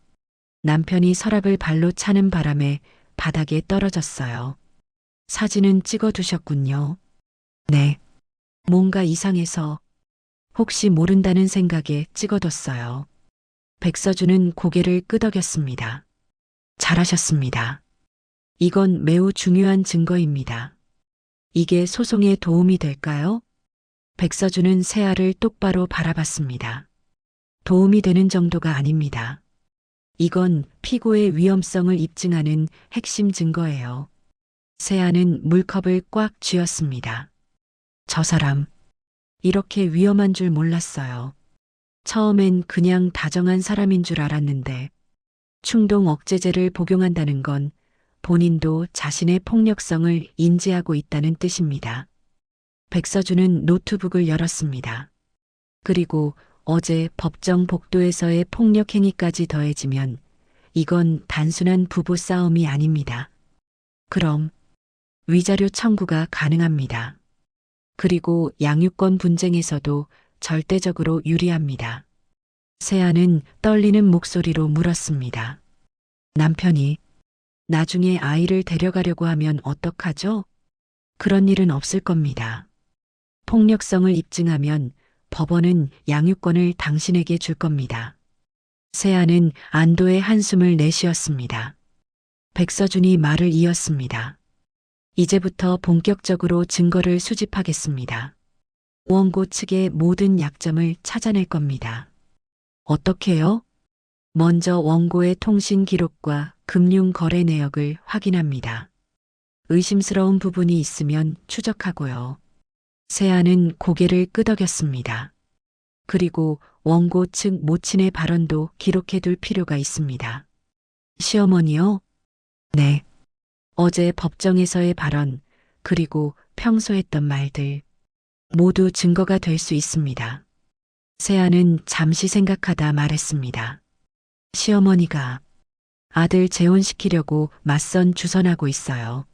남편이 서랍을 발로 차는 바람에 바닥에 떨어졌어요. 사진은 찍어두셨군요. 네. 뭔가 이상해서 혹시 모른다는 생각에 찍어뒀어요. 백서준은 고개를 끄덕였습니다. 잘하셨습니다. 이건 매우 중요한 증거입니다. 이게 소송에 도움이 될까요? 백서준은 세아를 똑바로 바라봤습니다. 도움이 되는 정도가 아닙니다. 이건 피고의 위험성을 입증하는 핵심 증거예요. 세아는 물컵을 꽉 쥐었습니다. 저 사람, 이렇게 위험한 줄 몰랐어요. 처음엔 그냥 다정한 사람인 줄 알았는데 충동 억제제를 복용한다는 건 본인도 자신의 폭력성을 인지하고 있다는 뜻입니다. 백서준은 노트북을 열었습니다. 그리고 어제 법정 복도에서의 폭력 행위까지 더해지면 이건 단순한 부부 싸움이 아닙니다. 그럼 위자료 청구가 가능합니다. 그리고 양육권 분쟁에서도 절대적으로 유리합니다. 세아는 떨리는 목소리로 물었습니다. 남편이 나중에 아이를 데려가려고 하면 어떡하죠? 그런 일은 없을 겁니다. 폭력성을 입증하면 법원은 양육권을 당신에게 줄 겁니다. 세아는 안도의 한숨을 내쉬었습니다. 백서준이 말을 이었습니다. 이제부터 본격적으로 증거를 수집하겠습니다. 원고 측의 모든 약점을 찾아낼 겁니다. 어떻게요? 먼저 원고의 통신 기록과 금융 거래 내역을 확인합니다. 의심스러운 부분이 있으면 추적하고요. 세아는 고개를 끄덕였습니다. 그리고 원고 측 모친의 발언도 기록해둘 필요가 있습니다. 시어머니요? 네. 어제 법정에서의 발언, 그리고 평소 했던 말들, 모두 증거가 될 수 있습니다. 세아는 잠시 생각하다 말했습니다. 시어머니가 아들 재혼시키려고 맞선 주선하고 있어요.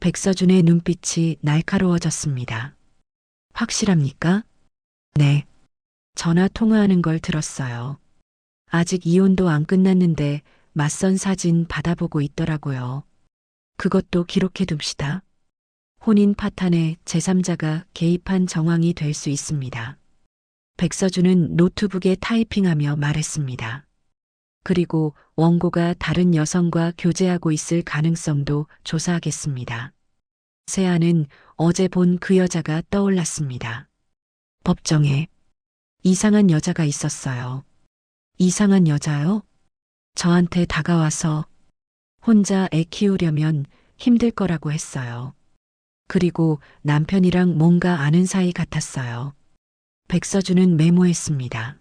백서준의 눈빛이 날카로워졌습니다. 확실합니까? 네. 전화 통화하는 걸 들었어요. 아직 이혼도 안 끝났는데 맞선 사진 받아보고 있더라고요. 그것도 기록해 둡시다. 혼인 파탄에 제3자가 개입한 정황이 될 수 있습니다. 백서준은 노트북에 타이핑하며 말했습니다. 그리고 원고가 다른 여성과 교제하고 있을 가능성도 조사하겠습니다. 세아는 어제 본 그 여자가 떠올랐습니다. 법정에 이상한 여자가 있었어요. 이상한 여자요? 저한테 다가와서 혼자 애 키우려면 힘들 거라고 했어요. 그리고 남편이랑 뭔가 아는 사이 같았어요. 백서준은 메모했습니다.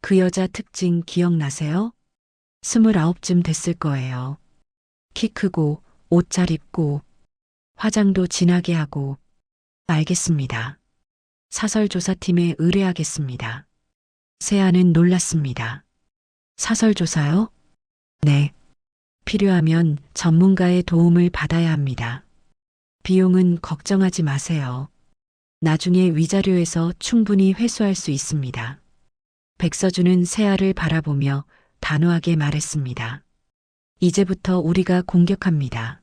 그 여자 특징 기억나세요? 29쯤 됐을 거예요. 키 크고 옷 잘 입고 화장도 진하게 하고. 알겠습니다. 사설조사팀에 의뢰하겠습니다. 세아는 놀랐습니다. 사설조사요? 네. 필요하면 전문가의 도움을 받아야 합니다. 비용은 걱정하지 마세요. 나중에 위자료에서 충분히 회수할 수 있습니다. 백서준은 세아를 바라보며 단호하게 말했습니다. 이제부터 우리가 공격합니다.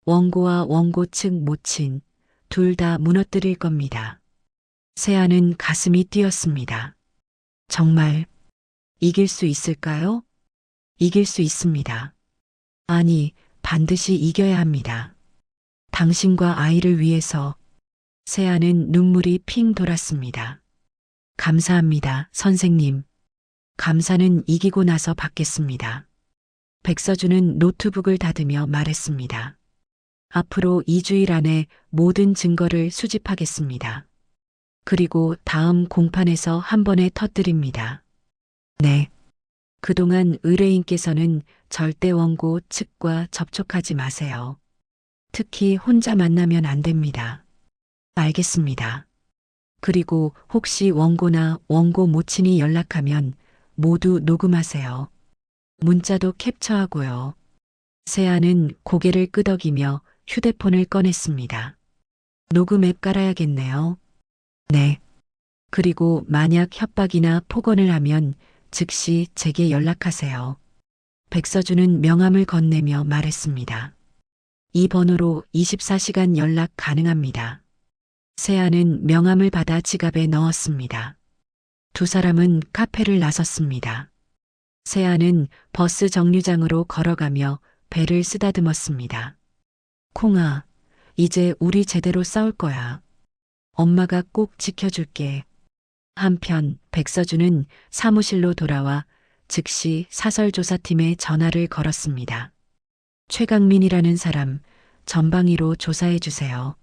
원고와 원고 측 모친 둘 다 무너뜨릴 겁니다. 세아는 가슴이 뛰었습니다. 정말 이길 수 있을까요? 이길 수 있습니다. 아니, 반드시 이겨야 합니다. 당신과 아이를 위해서. 세아는 눈물이 핑 돌았습니다. 감사합니다, 선생님. 감사는 이기고 나서 받겠습니다. 백서준은 노트북을 닫으며 말했습니다. 앞으로 2주일 안에 모든 증거를 수집하겠습니다. 그리고 다음 공판에서 한 번에 터뜨립니다. 네. 그동안 의뢰인께서는 절대 원고 측과 접촉하지 마세요. 특히 혼자 만나면 안 됩니다. 알겠습니다. 그리고 혹시 원고나 원고 모친이 연락하면 모두 녹음하세요. 문자도 캡처하고요. 세아는 고개를 끄덕이며 휴대폰을 꺼냈습니다. 녹음 앱 깔아야겠네요. 네. 그리고 만약 협박이나 폭언을 하면 즉시 제게 연락하세요. 백서준은 명함을 건네며 말했습니다. 이 번호로 24시간 연락 가능합니다. 세아는 명함을 받아 지갑에 넣었습니다. 두 사람은 카페를 나섰습니다. 세아는 버스 정류장으로 걸어가며 배를 쓰다듬었습니다. 콩아, 이제 우리 제대로 싸울 거야. 엄마가 꼭 지켜줄게. 한편 백서준은 사무실로 돌아와 즉시 사설조사팀에 전화를 걸었습니다. 최강민이라는 사람 전방위로 조사해 주세요.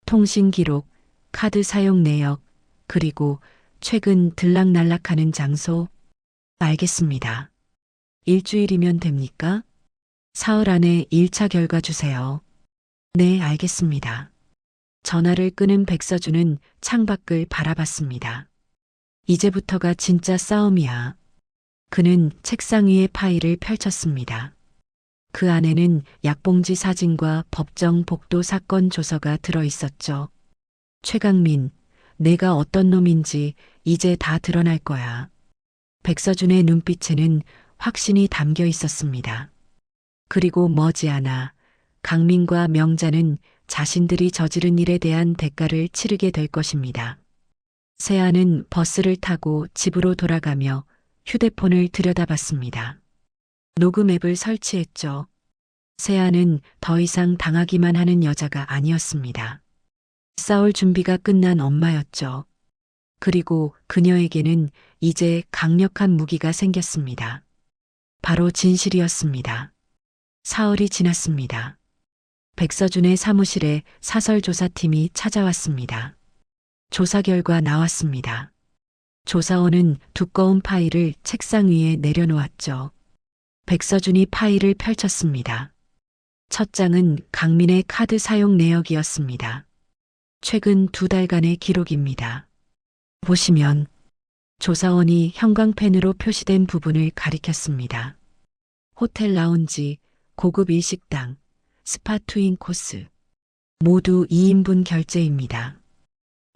통신 기록, 카드 사용 내역, 그리고 최근 들락날락하는 장소. 알겠습니다. 일주일이면 됩니까? 사흘 안에 1차 결과 주세요. 네, 알겠습니다. 전화를 끊은 백서준은 창밖을 바라봤습니다. 이제부터가 진짜 싸움이야. 그는 책상 위에 파일을 펼쳤습니다. 그 안에는 약봉지 사진과 법정 복도 사건 조서가 들어 있었죠. 최강민, 내가 어떤 놈인지 이제 다 드러날 거야. 백서준의 눈빛에는 확신이 담겨 있었습니다. 그리고 머지않아 강민과 명자는 자신들이 저지른 일에 대한 대가를 치르게 될 것입니다. 세아는 버스를 타고 집으로 돌아가며 휴대폰을 들여다봤습니다. 녹음 앱을 설치했죠. 세아는 더 이상 당하기만 하는 여자가 아니었습니다. 싸울 준비가 끝난 엄마였죠. 그리고 그녀에게는 이제 강력한 무기가 생겼습니다. 바로 진실이었습니다. 사흘이 지났습니다. 백서준의 사무실에 사설조사팀이 찾아왔습니다. 조사 결과 나왔습니다. 조사원은 두꺼운 파일을 책상 위에 내려놓았죠. 백서준이 파일을 펼쳤습니다. 첫 장은 강민의 카드 사용 내역이었습니다. 최근 2달간의 기록입니다. 보시면 조사원이 형광펜으로 표시된 부분을 가리켰습니다. 호텔 라운지, 고급 일식당, 스파 트윈 코스. 모두 2인분 결제입니다.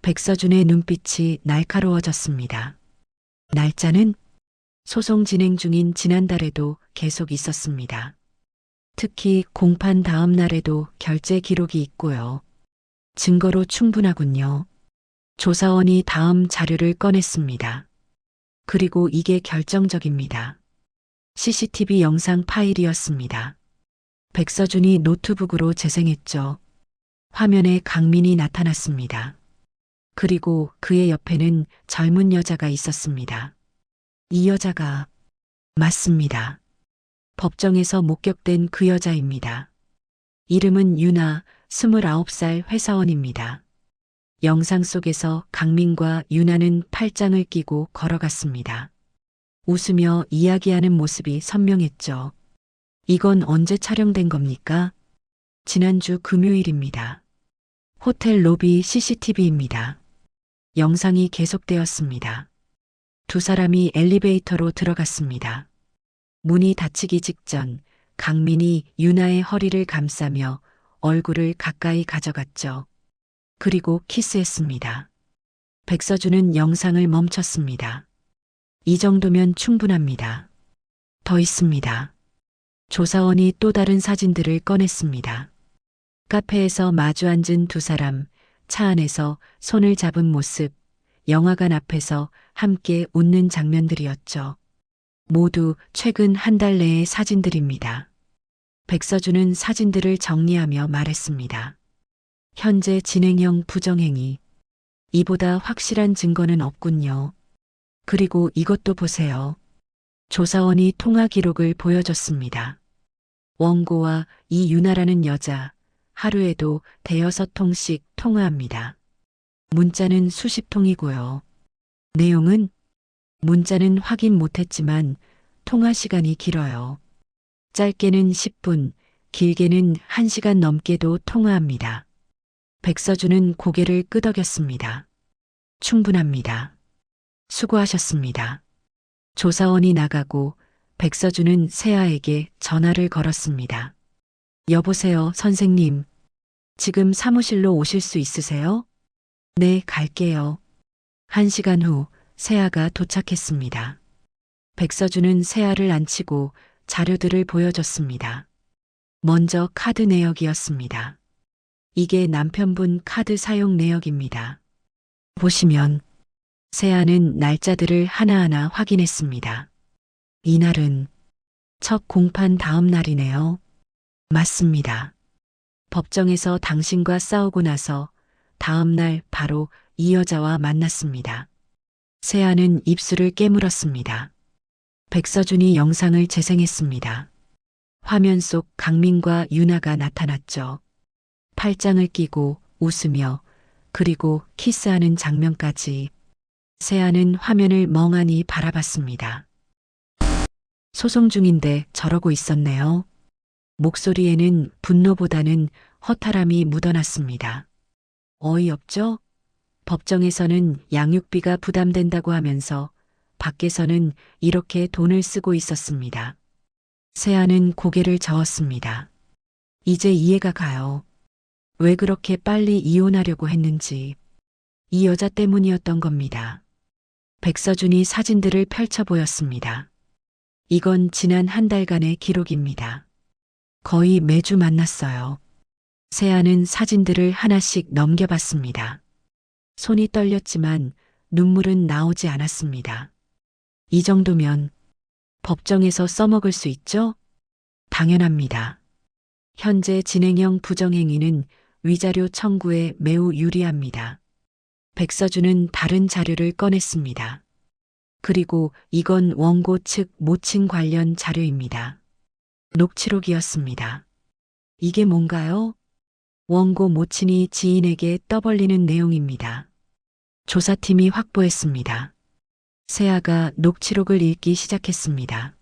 백서준의 눈빛이 날카로워졌습니다. 날짜는 소송 진행 중인 지난달에도 계속 있었습니다. 특히 공판 다음 날에도 결제 기록이 있고요. 증거로 충분하군요. 조사원이 다음 자료를 꺼냈습니다. 그리고 이게 결정적입니다. CCTV 영상 파일이었습니다. 백서준이 노트북으로 재생했죠. 화면에 강민이 나타났습니다. 그리고 그의 옆에는 젊은 여자가 있었습니다. 이 여자가 맞습니다. 법정에서 목격된 그 여자입니다. 이름은 유나, 29살 회사원입니다. 영상 속에서 강민과 유나는 팔짱을 끼고 걸어갔습니다. 웃으며 이야기하는 모습이 선명했죠. 이건 언제 촬영된 겁니까? 지난주 금요일입니다. 호텔 로비 CCTV입니다. 영상이 계속되었습니다. 두 사람이 엘리베이터로 들어갔습니다. 문이 닫히기 직전 강민이 유나의 허리를 감싸며 얼굴을 가까이 가져갔죠. 그리고 키스했습니다. 백서준은 영상을 멈췄습니다. 이 정도면 충분합니다. 더 있습니다. 조사원이 또 다른 사진들을 꺼냈습니다. 카페에서 마주 앉은 두 사람, 차 안에서 손을 잡은 모습, 영화관 앞에서 함께 웃는 장면들이었죠. 모두 최근 한 달 내의 사진들입니다. 백서준은 사진들을 정리하며 말했습니다. 현재 진행형 부정행위. 이보다 확실한 증거는 없군요. 그리고 이것도 보세요. 조사원이 통화 기록을 보여줬습니다. 원고와 이 유나라는 여자, 하루에도 5통씩 통화합니다. 문자는 수십 통이고요. 내용은 문자는 확인 못했지만 통화 시간이 길어요. 짧게는 10분, 길게는 1시간 넘게도 통화합니다. 백서준은 고개를 끄덕였습니다. 충분합니다. 수고하셨습니다. 조사원이 나가고 백서준은 세아에게 전화를 걸었습니다. 여보세요, 선생님. 지금 사무실로 오실 수 있으세요? 네, 갈게요. 1시간 후 세아가 도착했습니다. 백서준은 세아를 앉히고 자료들을 보여줬습니다. 먼저 카드 내역이었습니다. 이게 남편분 카드 사용 내역입니다. 보시면 세아는 날짜들을 하나하나 확인했습니다. 이날은 첫 공판 다음 날이네요. 맞습니다. 법정에서 당신과 싸우고 나서 다음 날 바로 이 여자와 만났습니다. 세아는 입술을 깨물었습니다. 백서준이 영상을 재생했습니다. 화면 속 강민과 유나가 나타났죠. 팔짱을 끼고 웃으며 그리고 키스하는 장면까지. 세아는 화면을 멍하니 바라봤습니다. 소송 중인데 저러고 있었네요. 목소리에는 분노보다는 허탈함이 묻어났습니다. 어이없죠? 법정에서는 양육비가 부담된다고 하면서 밖에서는 이렇게 돈을 쓰고 있었습니다. 세아는 고개를 저었습니다. 이제 이해가 가요. 왜 그렇게 빨리 이혼하려고 했는지. 이 여자 때문이었던 겁니다. 백서준이 사진들을 펼쳐 보였습니다. 이건 지난 한 달간의 기록입니다. 거의 매주 만났어요. 세아는 사진들을 하나씩 넘겨봤습니다. 손이 떨렸지만 눈물은 나오지 않았습니다. 이 정도면 법정에서 써먹을 수 있죠? 당연합니다. 현재 진행형 부정행위는 위자료 청구에 매우 유리합니다. 백서준은 다른 자료를 꺼냈습니다. 그리고 이건 원고 측 모친 관련 자료입니다. 녹취록이었습니다. 이게 뭔가요? 원고 모친이 지인에게 떠벌리는 내용입니다. 조사팀이 확보했습니다. 세아가 녹취록을 읽기 시작했습니다.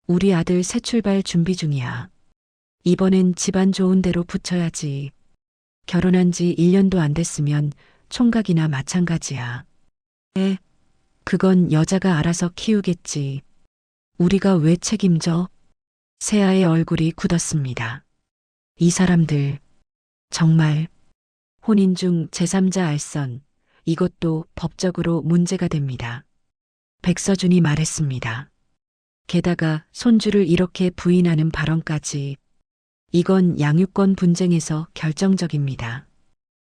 우리 아들 새 출발 준비 중이야. 이번엔 집안 좋은 데로 붙여야지. 결혼한 지 1년도 안 됐으면 총각이나 마찬가지야. 그건 여자가 알아서 키우겠지. 우리가 왜 책임져? 세아의 얼굴이 굳었습니다. 이 사람들, 정말 혼인 중 제3자 알선, 이것도 법적으로 문제가 됩니다. 백서준이 말했습니다. 게다가 손주를 이렇게 부인하는 발언까지. 이건 양육권 분쟁에서 결정적입니다.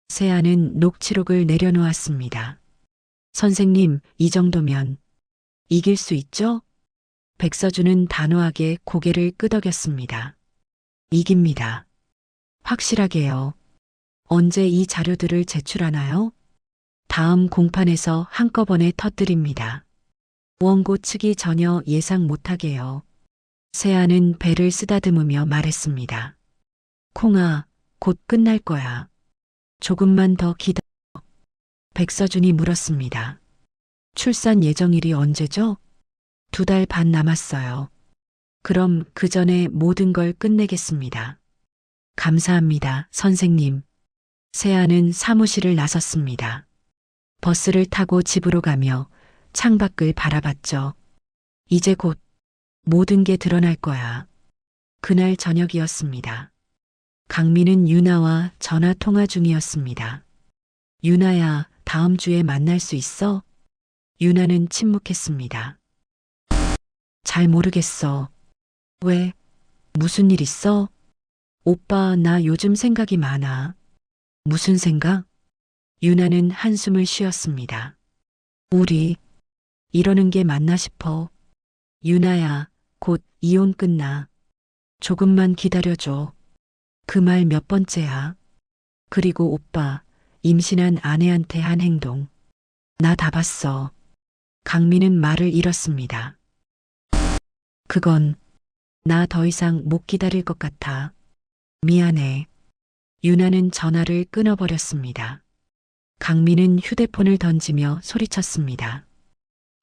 세아는 녹취록을 내려놓았습니다. 선생님, 이 정도면 이길 수 있죠? 백서준은 단호하게 고개를 끄덕였습니다. 이깁니다. 확실하게요. 언제 이 자료들을 제출하나요? 다음 공판에서 한꺼번에 터뜨립니다. 원고 측이 전혀 예상 못하게요. 세아는 배를 쓰다듬으며 말했습니다. 콩아, 곧 끝날 거야. 조금만 더 기다려. 백서준이 물었습니다. 출산 예정일이 언제죠? 2달 반 남았어요. 그럼 그 전에 모든 걸 끝내겠습니다. 감사합니다, 선생님. 세아는 사무실을 나섰습니다. 버스를 타고 집으로 가며 창밖을 바라봤죠. 이제 곧 모든 게 드러날 거야. 그날 저녁이었습니다. 강민은 유나와 전화 통화 중이었습니다. 유나야, 다음 주에 만날 수 있어? 유나는 침묵했습니다. 잘 모르겠어. 왜? 무슨 일 있어? 오빠, 나 요즘 생각이 많아. 무슨 생각? 유나는 한숨을 쉬었습니다. 우리 이러는 게 맞나 싶어. 유나야, 곧 이혼 끝나. 조금만 기다려줘. 그 말 몇 번째야? 그리고 오빠, 임신한 아내한테 한 행동. 나 다 봤어. 강민은 말을 잃었습니다. 그건 나 더 이상 못 기다릴 것 같아. 미안해. 유나는 전화를 끊어버렸습니다. 강민은 휴대폰을 던지며 소리쳤습니다.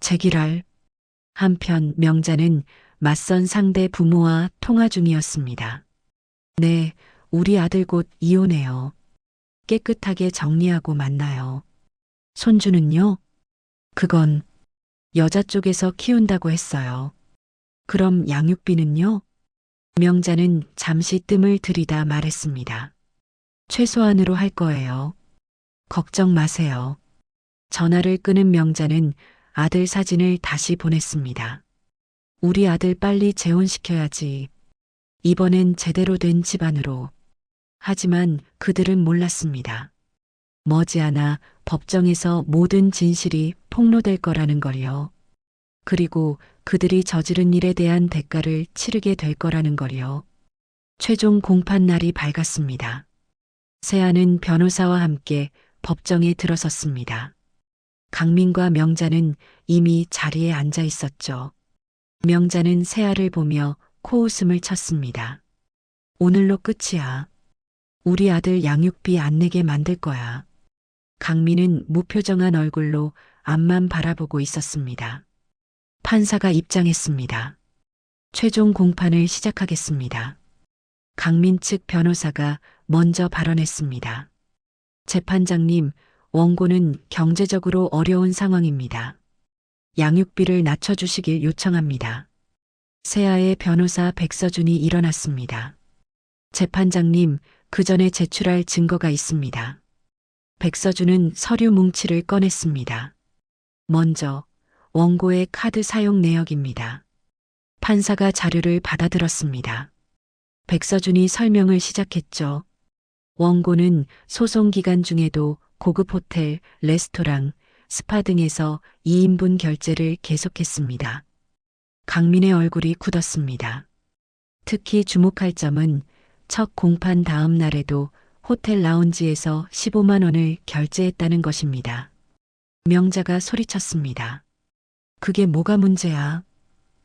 제기랄. 한편 명자는 맞선 상대 부모와 통화 중이었습니다. 네, 우리 아들 곧 이혼해요. 깨끗하게 정리하고 만나요. 손주는요? 그건 여자 쪽에서 키운다고 했어요. 그럼 양육비는요? 명자는 잠시 뜸을 들이다 말했습니다. 최소한으로 할 거예요. 걱정 마세요. 전화를 끊은 명자는 아들 사진을 다시 보냈습니다. 우리 아들 빨리 재혼시켜야지. 이번엔 제대로 된 집안으로. 하지만 그들은 몰랐습니다. 머지않아 법정에서 모든 진실이 폭로될 거라는 걸요. 그리고 그들이 저지른 일에 대한 대가를 치르게 될 거라는 걸요. 최종 공판 날이 밝았습니다. 세아는 변호사와 함께 법정에 들어섰습니다. 강민과 명자는 이미 자리에 앉아 있었죠. 명자는 세아를 보며 코웃음을 쳤습니다. 오늘로 끝이야. 우리 아들 양육비 안 내게 만들 거야. 강민은 무표정한 얼굴로 앞만 바라보고 있었습니다. 판사가 입장했습니다. 최종 공판을 시작하겠습니다. 강민 측 변호사가 먼저 발언했습니다. 재판장님, 원고는 경제적으로 어려운 상황입니다. 양육비를 낮춰주시길 요청합니다. 세아의 변호사 백서준이 일어났습니다. 재판장님, 그 전에 제출할 증거가 있습니다. 백서준은 서류 뭉치를 꺼냈습니다. 먼저 원고의 카드 사용 내역입니다. 판사가 자료를 받아들었습니다. 백서준이 설명을 시작했죠. 원고는 소송 기간 중에도 고급 호텔, 레스토랑, 스파 등에서 2인분 결제를 계속했습니다. 강민의 얼굴이 굳었습니다. 특히 주목할 점은 첫 공판 다음 날에도 호텔 라운지에서 15만 원을 결제했다는 것입니다. 명자가 소리쳤습니다. 그게 뭐가 문제야?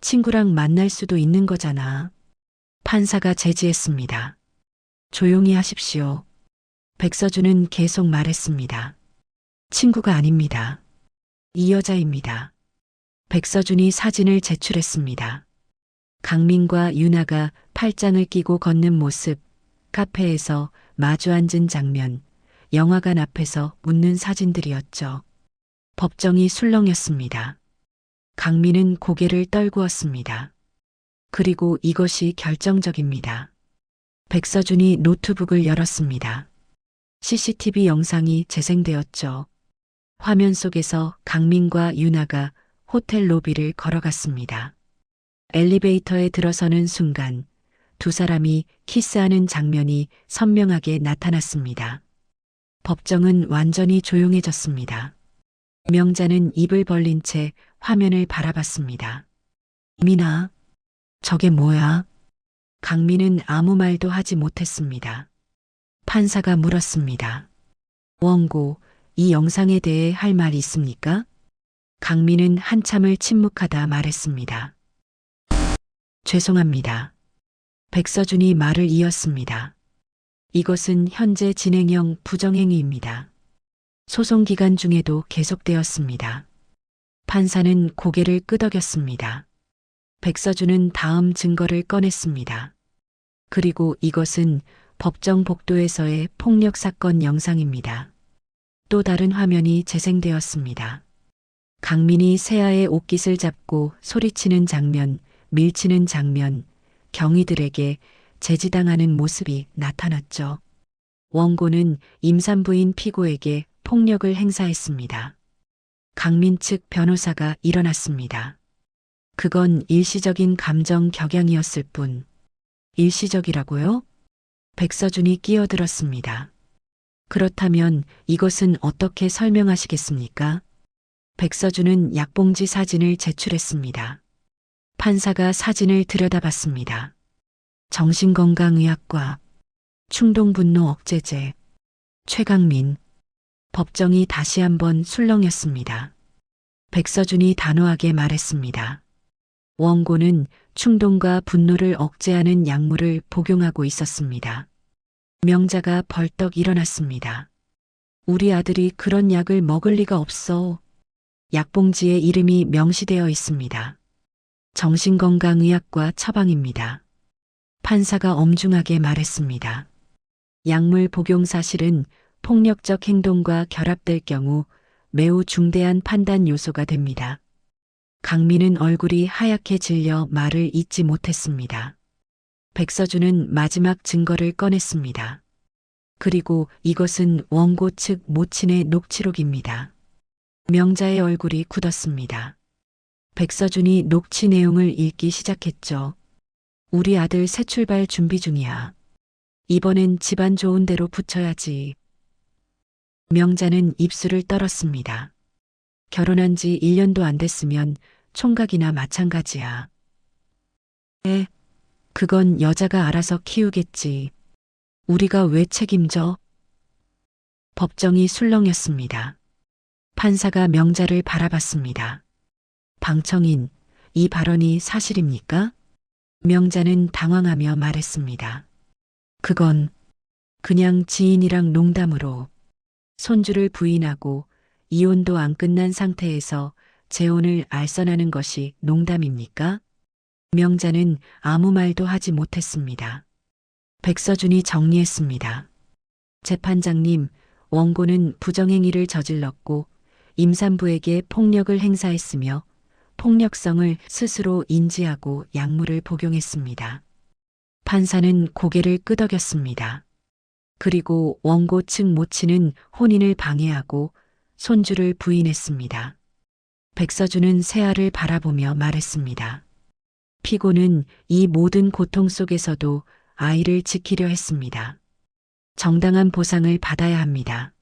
친구랑 만날 수도 있는 거잖아. 판사가 제지했습니다. 조용히 하십시오. 백서준은 계속 말했습니다. 친구가 아닙니다. 이 여자입니다. 백서준이 사진을 제출했습니다. 강민과 유나가 팔짱을 끼고 걷는 모습, 카페에서 마주 앉은 장면, 영화관 앞에서 웃는 사진들이었죠. 법정이 술렁였습니다. 강민은 고개를 떨구었습니다. 그리고 이것이 결정적입니다. 백서준이 노트북을 열었습니다. CCTV 영상이 재생되었죠. 화면 속에서 강민과 유나가 호텔 로비를 걸어갔습니다. 엘리베이터에 들어서는 순간 두 사람이 키스하는 장면이 선명하게 나타났습니다. 법정은 완전히 조용해졌습니다. 명자는 입을 벌린 채 화면을 바라봤습니다. 민아, 저게 뭐야? 강민은 아무 말도 하지 못했습니다. 판사가 물었습니다. 원고, 이 영상에 대해 할 말 있습니까? 강민은 한참을 침묵하다 말했습니다. 죄송합니다. 백서준이 말을 이었습니다. 이것은 현재 진행형 부정행위입니다. 소송 기간 중에도 계속되었습니다. 판사는 고개를 끄덕였습니다. 백서준은 다음 증거를 꺼냈습니다. 그리고 이것은 법정 복도에서의 폭력 사건 영상입니다. 또 다른 화면이 재생되었습니다. 강민이 세아의 옷깃을 잡고 소리치는 장면, 밀치는 장면, 경위들에게 제지당하는 모습이 나타났죠. 원고는 임산부인 피고에게 폭력을 행사했습니다. 강민 측 변호사가 일어났습니다. 그건 일시적인 감정 격양이었을 뿐. 일시적이라고요? 백서준이 끼어들었습니다. 그렇다면 이것은 어떻게 설명하시겠습니까? 백서준은 약봉지 사진을 제출했습니다. 판사가 사진을 들여다봤습니다. 정신건강의학과, 충동분노 억제제, 최강민. 법정이 다시 한번 술렁였습니다. 백서준이 단호하게 말했습니다. 원고는 충동과 분노를 억제하는 약물을 복용하고 있었습니다. 명자가 벌떡 일어났습니다. 우리 아들이 그런 약을 먹을 리가 없어. 약봉지에 이름이 명시되어 있습니다. 정신건강의학과 처방입니다. 판사가 엄중하게 말했습니다. 약물 복용 사실은 폭력적 행동과 결합될 경우 매우 중대한 판단 요소가 됩니다. 강민은 얼굴이 하얗게 질려 말을 잇지 못했습니다. 백서준은 마지막 증거를 꺼냈습니다. 그리고 이것은 원고 측 모친의 녹취록입니다. 명자의 얼굴이 굳었습니다. 백서준이 녹취 내용을 읽기 시작했죠. 우리 아들 새 출발 준비 중이야. 이번엔 집안 좋은 데로 붙여야지. 명자는 입술을 떨었습니다. 결혼한 지 1년도 안 됐으면 총각이나 마찬가지야. 그건 여자가 알아서 키우겠지. 우리가 왜 책임져? 법정이 술렁였습니다. 판사가 명자를 바라봤습니다. 방청인, 이 발언이 사실입니까? 명자는 당황하며 말했습니다. 그건 그냥 지인이랑 농담으로. 손주를 부인하고 이혼도 안 끝난 상태에서 재혼을 알선하는 것이 농담입니까? 명자는 아무 말도 하지 못했습니다. 백서준이 정리했습니다. 재판장님, 원고는 부정행위를 저질렀고 임산부에게 폭력을 행사했으며 폭력성을 스스로 인지하고 약물을 복용했습니다. 판사는 고개를 끄덕였습니다. 그리고 원고 측 모친은 혼인을 방해하고 손주를 부인했습니다. 백서준은 세아를 바라보며 말했습니다. 피고는 이 모든 고통 속에서도 아이를 지키려 했습니다. 정당한 보상을 받아야 합니다.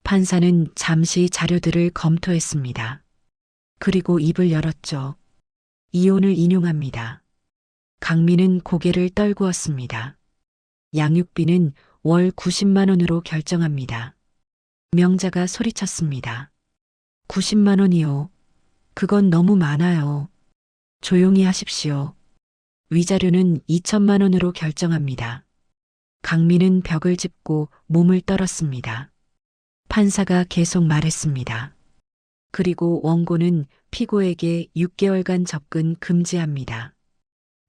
판사는 잠시 자료들을 검토했습니다. 그리고 입을 열었죠. 이혼을 인용합니다. 강민은 고개를 떨구었습니다. 양육비는 월 90만 원으로 결정합니다. 명자가 소리쳤습니다. 90만 원이요. 그건 너무 많아요. 조용히 하십시오. 위자료는 2천만 원으로 결정합니다. 강민은 벽을 짚고 몸을 떨었습니다. 판사가 계속 말했습니다. 그리고 원고는 피고에게 6개월간 접근 금지합니다.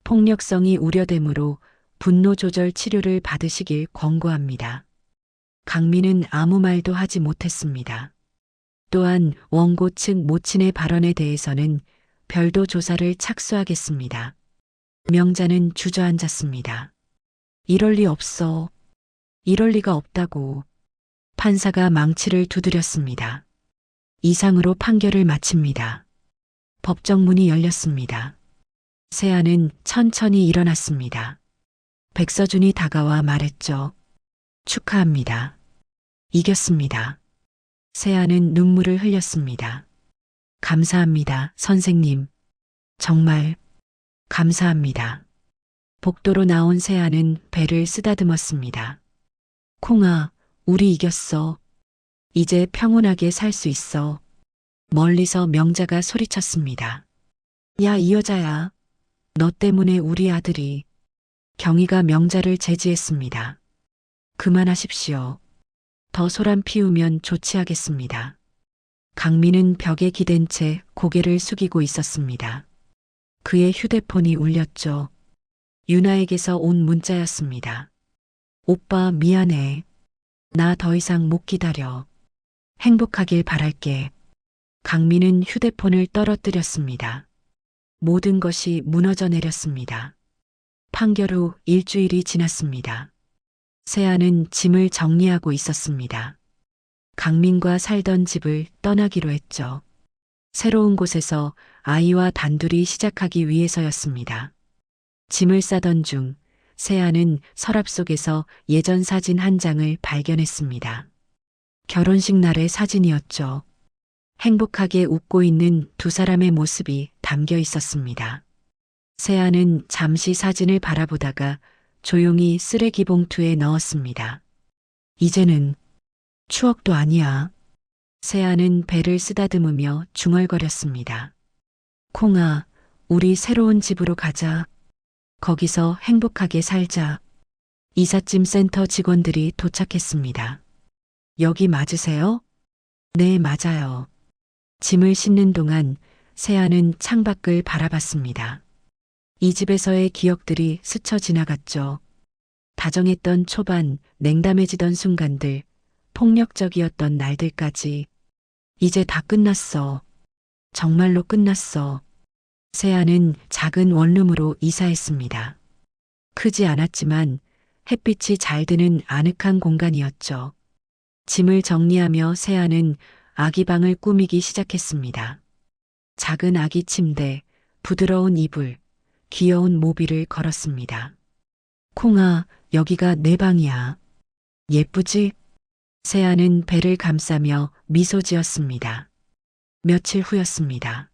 폭력성이 우려되므로 분노 조절 치료를 받으시길 권고합니다. 강민은 아무 말도 하지 못했습니다. 또한 원고 측 모친의 발언에 대해서는 별도 조사를 착수하겠습니다. 명자는 주저앉았습니다. 이럴 리 없어. 이럴 리가 없다고. 판사가 망치를 두드렸습니다. 이상으로 판결을 마칩니다. 법정 문이 열렸습니다. 세아는 천천히 일어났습니다. 백서준이 다가와 말했죠. 축하합니다. 이겼습니다. 세아는 눈물을 흘렸습니다. 감사합니다, 선생님. 정말 감사합니다. 복도로 나온 세아는 배를 쓰다듬었습니다. 콩아, 우리 이겼어. 이제 평온하게 살 수 있어. 멀리서 명자가 소리쳤습니다. 야, 이 여자야. 너 때문에 우리 아들이. 경희가 명자를 제지했습니다. 그만하십시오. 더 소란 피우면 조치하겠습니다. 강민은 벽에 기댄 채 고개를 숙이고 있었습니다. 그의 휴대폰이 울렸죠. 유나에게서 온 문자였습니다. 오빠 미안해. 나 더 이상 못 기다려. 행복하길 바랄게. 강민은 휴대폰을 떨어뜨렸습니다. 모든 것이 무너져 내렸습니다. 판결 후 일주일이 지났습니다. 세아는 짐을 정리하고 있었습니다. 강민과 살던 집을 떠나기로 했죠. 새로운 곳에서 아이와 단둘이 시작하기 위해서였습니다. 짐을 싸던 중 세아는 서랍 속에서 예전 사진 한 장을 발견했습니다. 결혼식 날의 사진이었죠. 행복하게 웃고 있는 두 사람의 모습이 담겨 있었습니다. 세아는 잠시 사진을 바라보다가 조용히 쓰레기 봉투에 넣었습니다. 이제는 추억도 아니야. 세아는 배를 쓰다듬으며 중얼거렸습니다. 콩아, 우리 새로운 집으로 가자. 거기서 행복하게 살자. 이삿짐 센터 직원들이 도착했습니다. 여기 맞으세요? 네, 맞아요. 짐을 싣는 동안 세아는 창밖을 바라봤습니다. 이 집에서의 기억들이 스쳐 지나갔죠. 다정했던 초반, 냉담해지던 순간들, 폭력적이었던 날들까지. 이제 다 끝났어. 정말로 끝났어. 세아는 작은 원룸으로 이사했습니다. 크지 않았지만 햇빛이 잘 드는 아늑한 공간이었죠. 짐을 정리하며 세아는 아기 방을 꾸미기 시작했습니다. 작은 아기 침대, 부드러운 이불, 귀여운 모빌을 걸었습니다. 콩아, 여기가 내 방이야. 예쁘지? 세아는 배를 감싸며 미소 지었습니다. 며칠 후였습니다.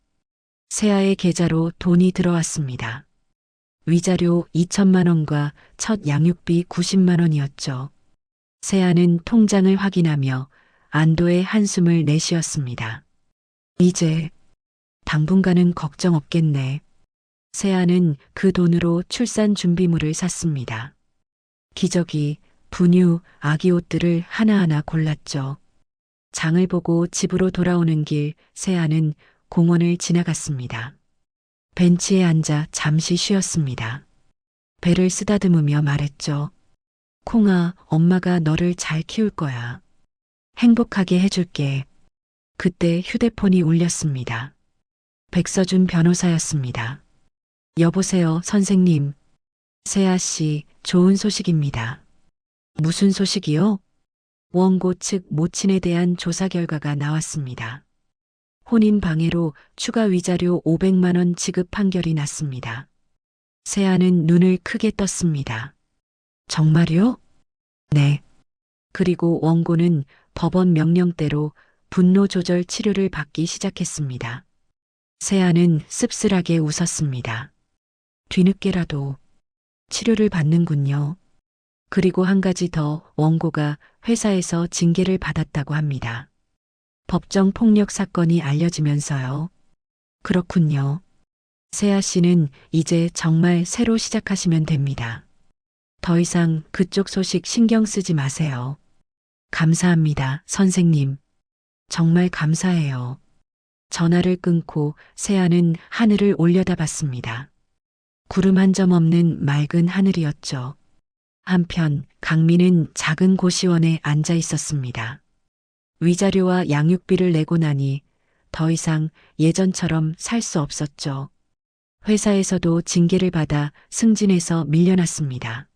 세아의 계좌로 돈이 들어왔습니다. 위자료 2천만 원과 첫 양육비 90만 원이었죠. 세아는 통장을 확인하며 안도의 한숨을 내쉬었습니다. 이제 당분간은 걱정 없겠네. 세아는 그 돈으로 출산 준비물을 샀습니다. 기저귀, 분유, 아기 옷들을 하나하나 골랐죠. 장을 보고 집으로 돌아오는 길 세아는 공원을 지나갔습니다. 벤치에 앉아 잠시 쉬었습니다. 배를 쓰다듬으며 말했죠. 콩아, 엄마가 너를 잘 키울 거야. 행복하게 해줄게. 그때 휴대폰이 울렸습니다. 백서준 변호사였습니다. 여보세요, 선생님. 세아 씨, 좋은 소식입니다. 무슨 소식이요? 원고 측 모친에 대한 조사 결과가 나왔습니다. 혼인 방해로 추가 위자료 500만 원 지급 판결이 났습니다. 세아는 눈을 크게 떴습니다. 정말요? 네. 그리고 원고는 법원 명령대로 분노 조절 치료를 받기 시작했습니다. 세아는 씁쓸하게 웃었습니다. 뒤늦게라도 치료를 받는군요. 그리고 한 가지 더, 원고가 회사에서 징계를 받았다고 합니다. 법정 폭력 사건이 알려지면서요. 그렇군요. 세아 씨는 이제 정말 새로 시작하시면 됩니다. 더 이상 그쪽 소식 신경 쓰지 마세요. 감사합니다, 선생님. 정말 감사해요. 전화를 끊고 세아는 하늘을 올려다봤습니다. 구름 한 점 없는 맑은 하늘이었죠. 한편 강민은 작은 고시원에 앉아 있었습니다. 위자료와 양육비를 내고 나니 더 이상 예전처럼 살 수 없었죠. 회사에서도 징계를 받아 승진해서 밀려났습니다.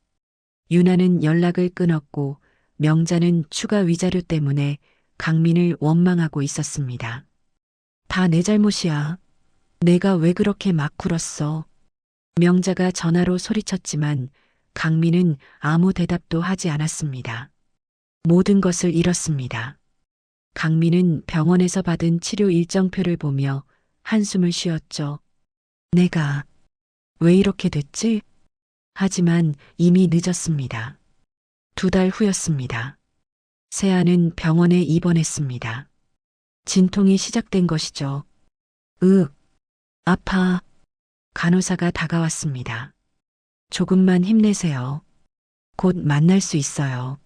유나는 연락을 끊었고 명자는 추가 위자료 때문에 강민을 원망하고 있었습니다. 다 내 잘못이야. 내가 왜 그렇게 막 굴었어. 명자가 전화로 소리쳤지만 강민은 아무 대답도 하지 않았습니다. 모든 것을 잃었습니다. 강민은 병원에서 받은 치료 일정표를 보며 한숨을 쉬었죠. 내가 왜 이렇게 됐지? 하지만 이미 늦었습니다. 2달 후였습니다. 세아는 병원에 입원했습니다. 진통이 시작된 것이죠. 아파. 간호사가 다가왔습니다. 조금만 힘내세요. 곧 만날 수 있어요.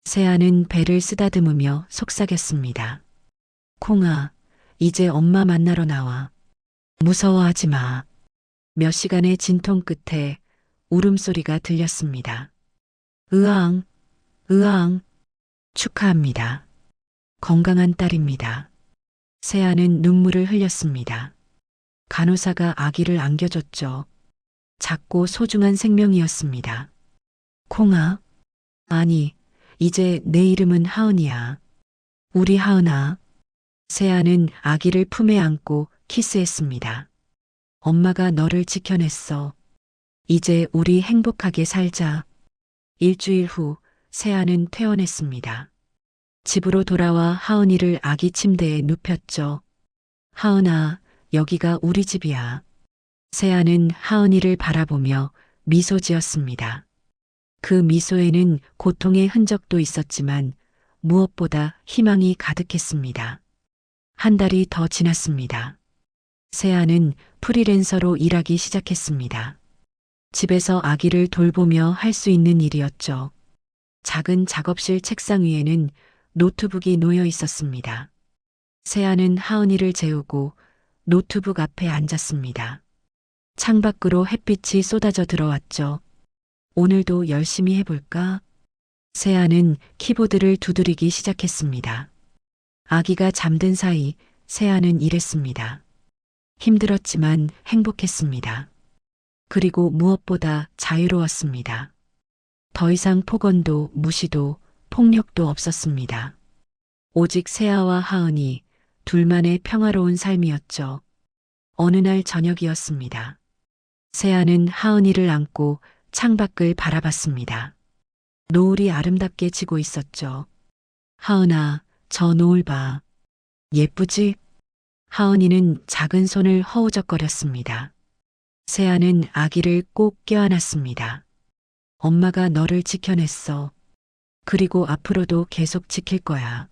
세아는 배를 쓰다듬으며 속삭였습니다. 콩아, 이제 엄마 만나러 나와. 무서워하지 마. 몇 시간의 진통 끝에 울음소리가 들렸습니다. 으앙, 으앙. 축하합니다. 건강한 딸입니다. 세아는 눈물을 흘렸습니다. 간호사가 아기를 안겨줬죠. 작고 소중한 생명이었습니다. 콩아, 아니, 이제 내 이름은 하은이야. 우리 하은아. 세아는 아기를 품에 안고 키스했습니다. 엄마가 너를 지켜냈어. 이제 우리 행복하게 살자. 일주일 후 세아는 퇴원했습니다. 집으로 돌아와 하은이를 아기 침대에 눕혔죠. 하은아, 여기가 우리 집이야. 세아는 하은이를 바라보며 미소 지었습니다. 그 미소에는 고통의 흔적도 있었지만 무엇보다 희망이 가득했습니다. 한 달이 더 지났습니다. 세아는 프리랜서로 일하기 시작했습니다. 집에서 아기를 돌보며 할 수 있는 일이었죠. 작은 작업실 책상 위에는 노트북이 놓여 있었습니다. 세아는 하은이를 재우고 노트북 앞에 앉았습니다. 창밖으로 햇빛이 쏟아져 들어왔죠. 오늘도 열심히 해볼까? 세아는 키보드를 두드리기 시작했습니다. 아기가 잠든 사이 세아는 일했습니다. 힘들었지만 행복했습니다. 그리고 무엇보다 자유로웠습니다. 더 이상 폭언도 무시도 폭력도 없었습니다. 오직 세아와 하은이 둘만의 평화로운 삶이었죠. 어느 날 저녁이었습니다. 세아는 하은이를 안고 창밖을 바라봤습니다. 노을이 아름답게 지고 있었죠. 하은아, 저 노을 봐. 예쁘지? 하은이는 작은 손을 허우적거렸습니다. 세아는 아기를 꼭 껴안았습니다. 엄마가 너를 지켜냈어. 그리고 앞으로도 계속 지킬 거야.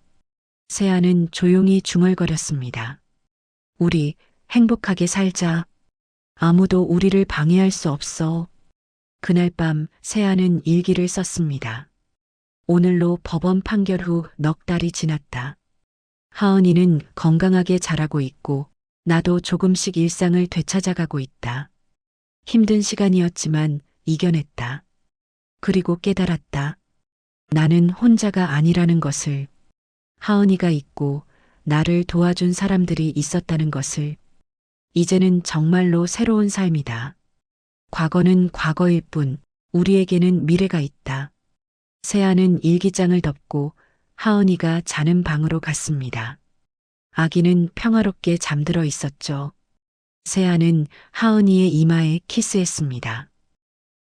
세아는 조용히 중얼거렸습니다. 우리 행복하게 살자. 아무도 우리를 방해할 수 없어. 그날 밤 세아는 일기를 썼습니다. 오늘로 법원 판결 후 넉 달이 지났다. 하은이는 건강하게 자라고 있고 나도 조금씩 일상을 되찾아가고 있다. 힘든 시간이었지만 이겨냈다. 그리고 깨달았다. 나는 혼자가 아니라는 것을. 하은이가 있고 나를 도와준 사람들이 있었다는 것을. 이제는 정말로 새로운 삶이다. 과거는 과거일 뿐 우리에게는 미래가 있다. 세아는 일기장을 덮고 하은이가 자는 방으로 갔습니다. 아기는 평화롭게 잠들어 있었죠. 세아는 하은이의 이마에 키스했습니다.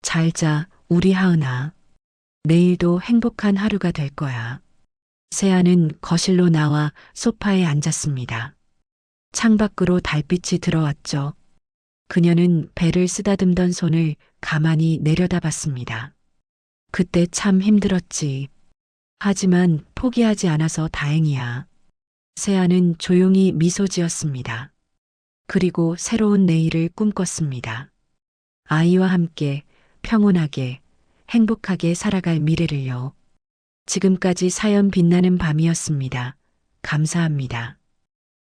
잘 자, 우리 하은아. 내일도 행복한 하루가 될 거야. 세아는 거실로 나와 소파에 앉았습니다. 창밖으로 달빛이 들어왔죠. 그녀는 배를 쓰다듬던 손을 가만히 내려다봤습니다. 그때 참 힘들었지. 하지만 포기하지 않아서 다행이야. 세아는 조용히 미소 지었습니다. 그리고 새로운 내일을 꿈꿨습니다. 아이와 함께 평온하게 행복하게 살아갈 미래를요. 지금까지 사연 빛나는 밤이었습니다. 감사합니다.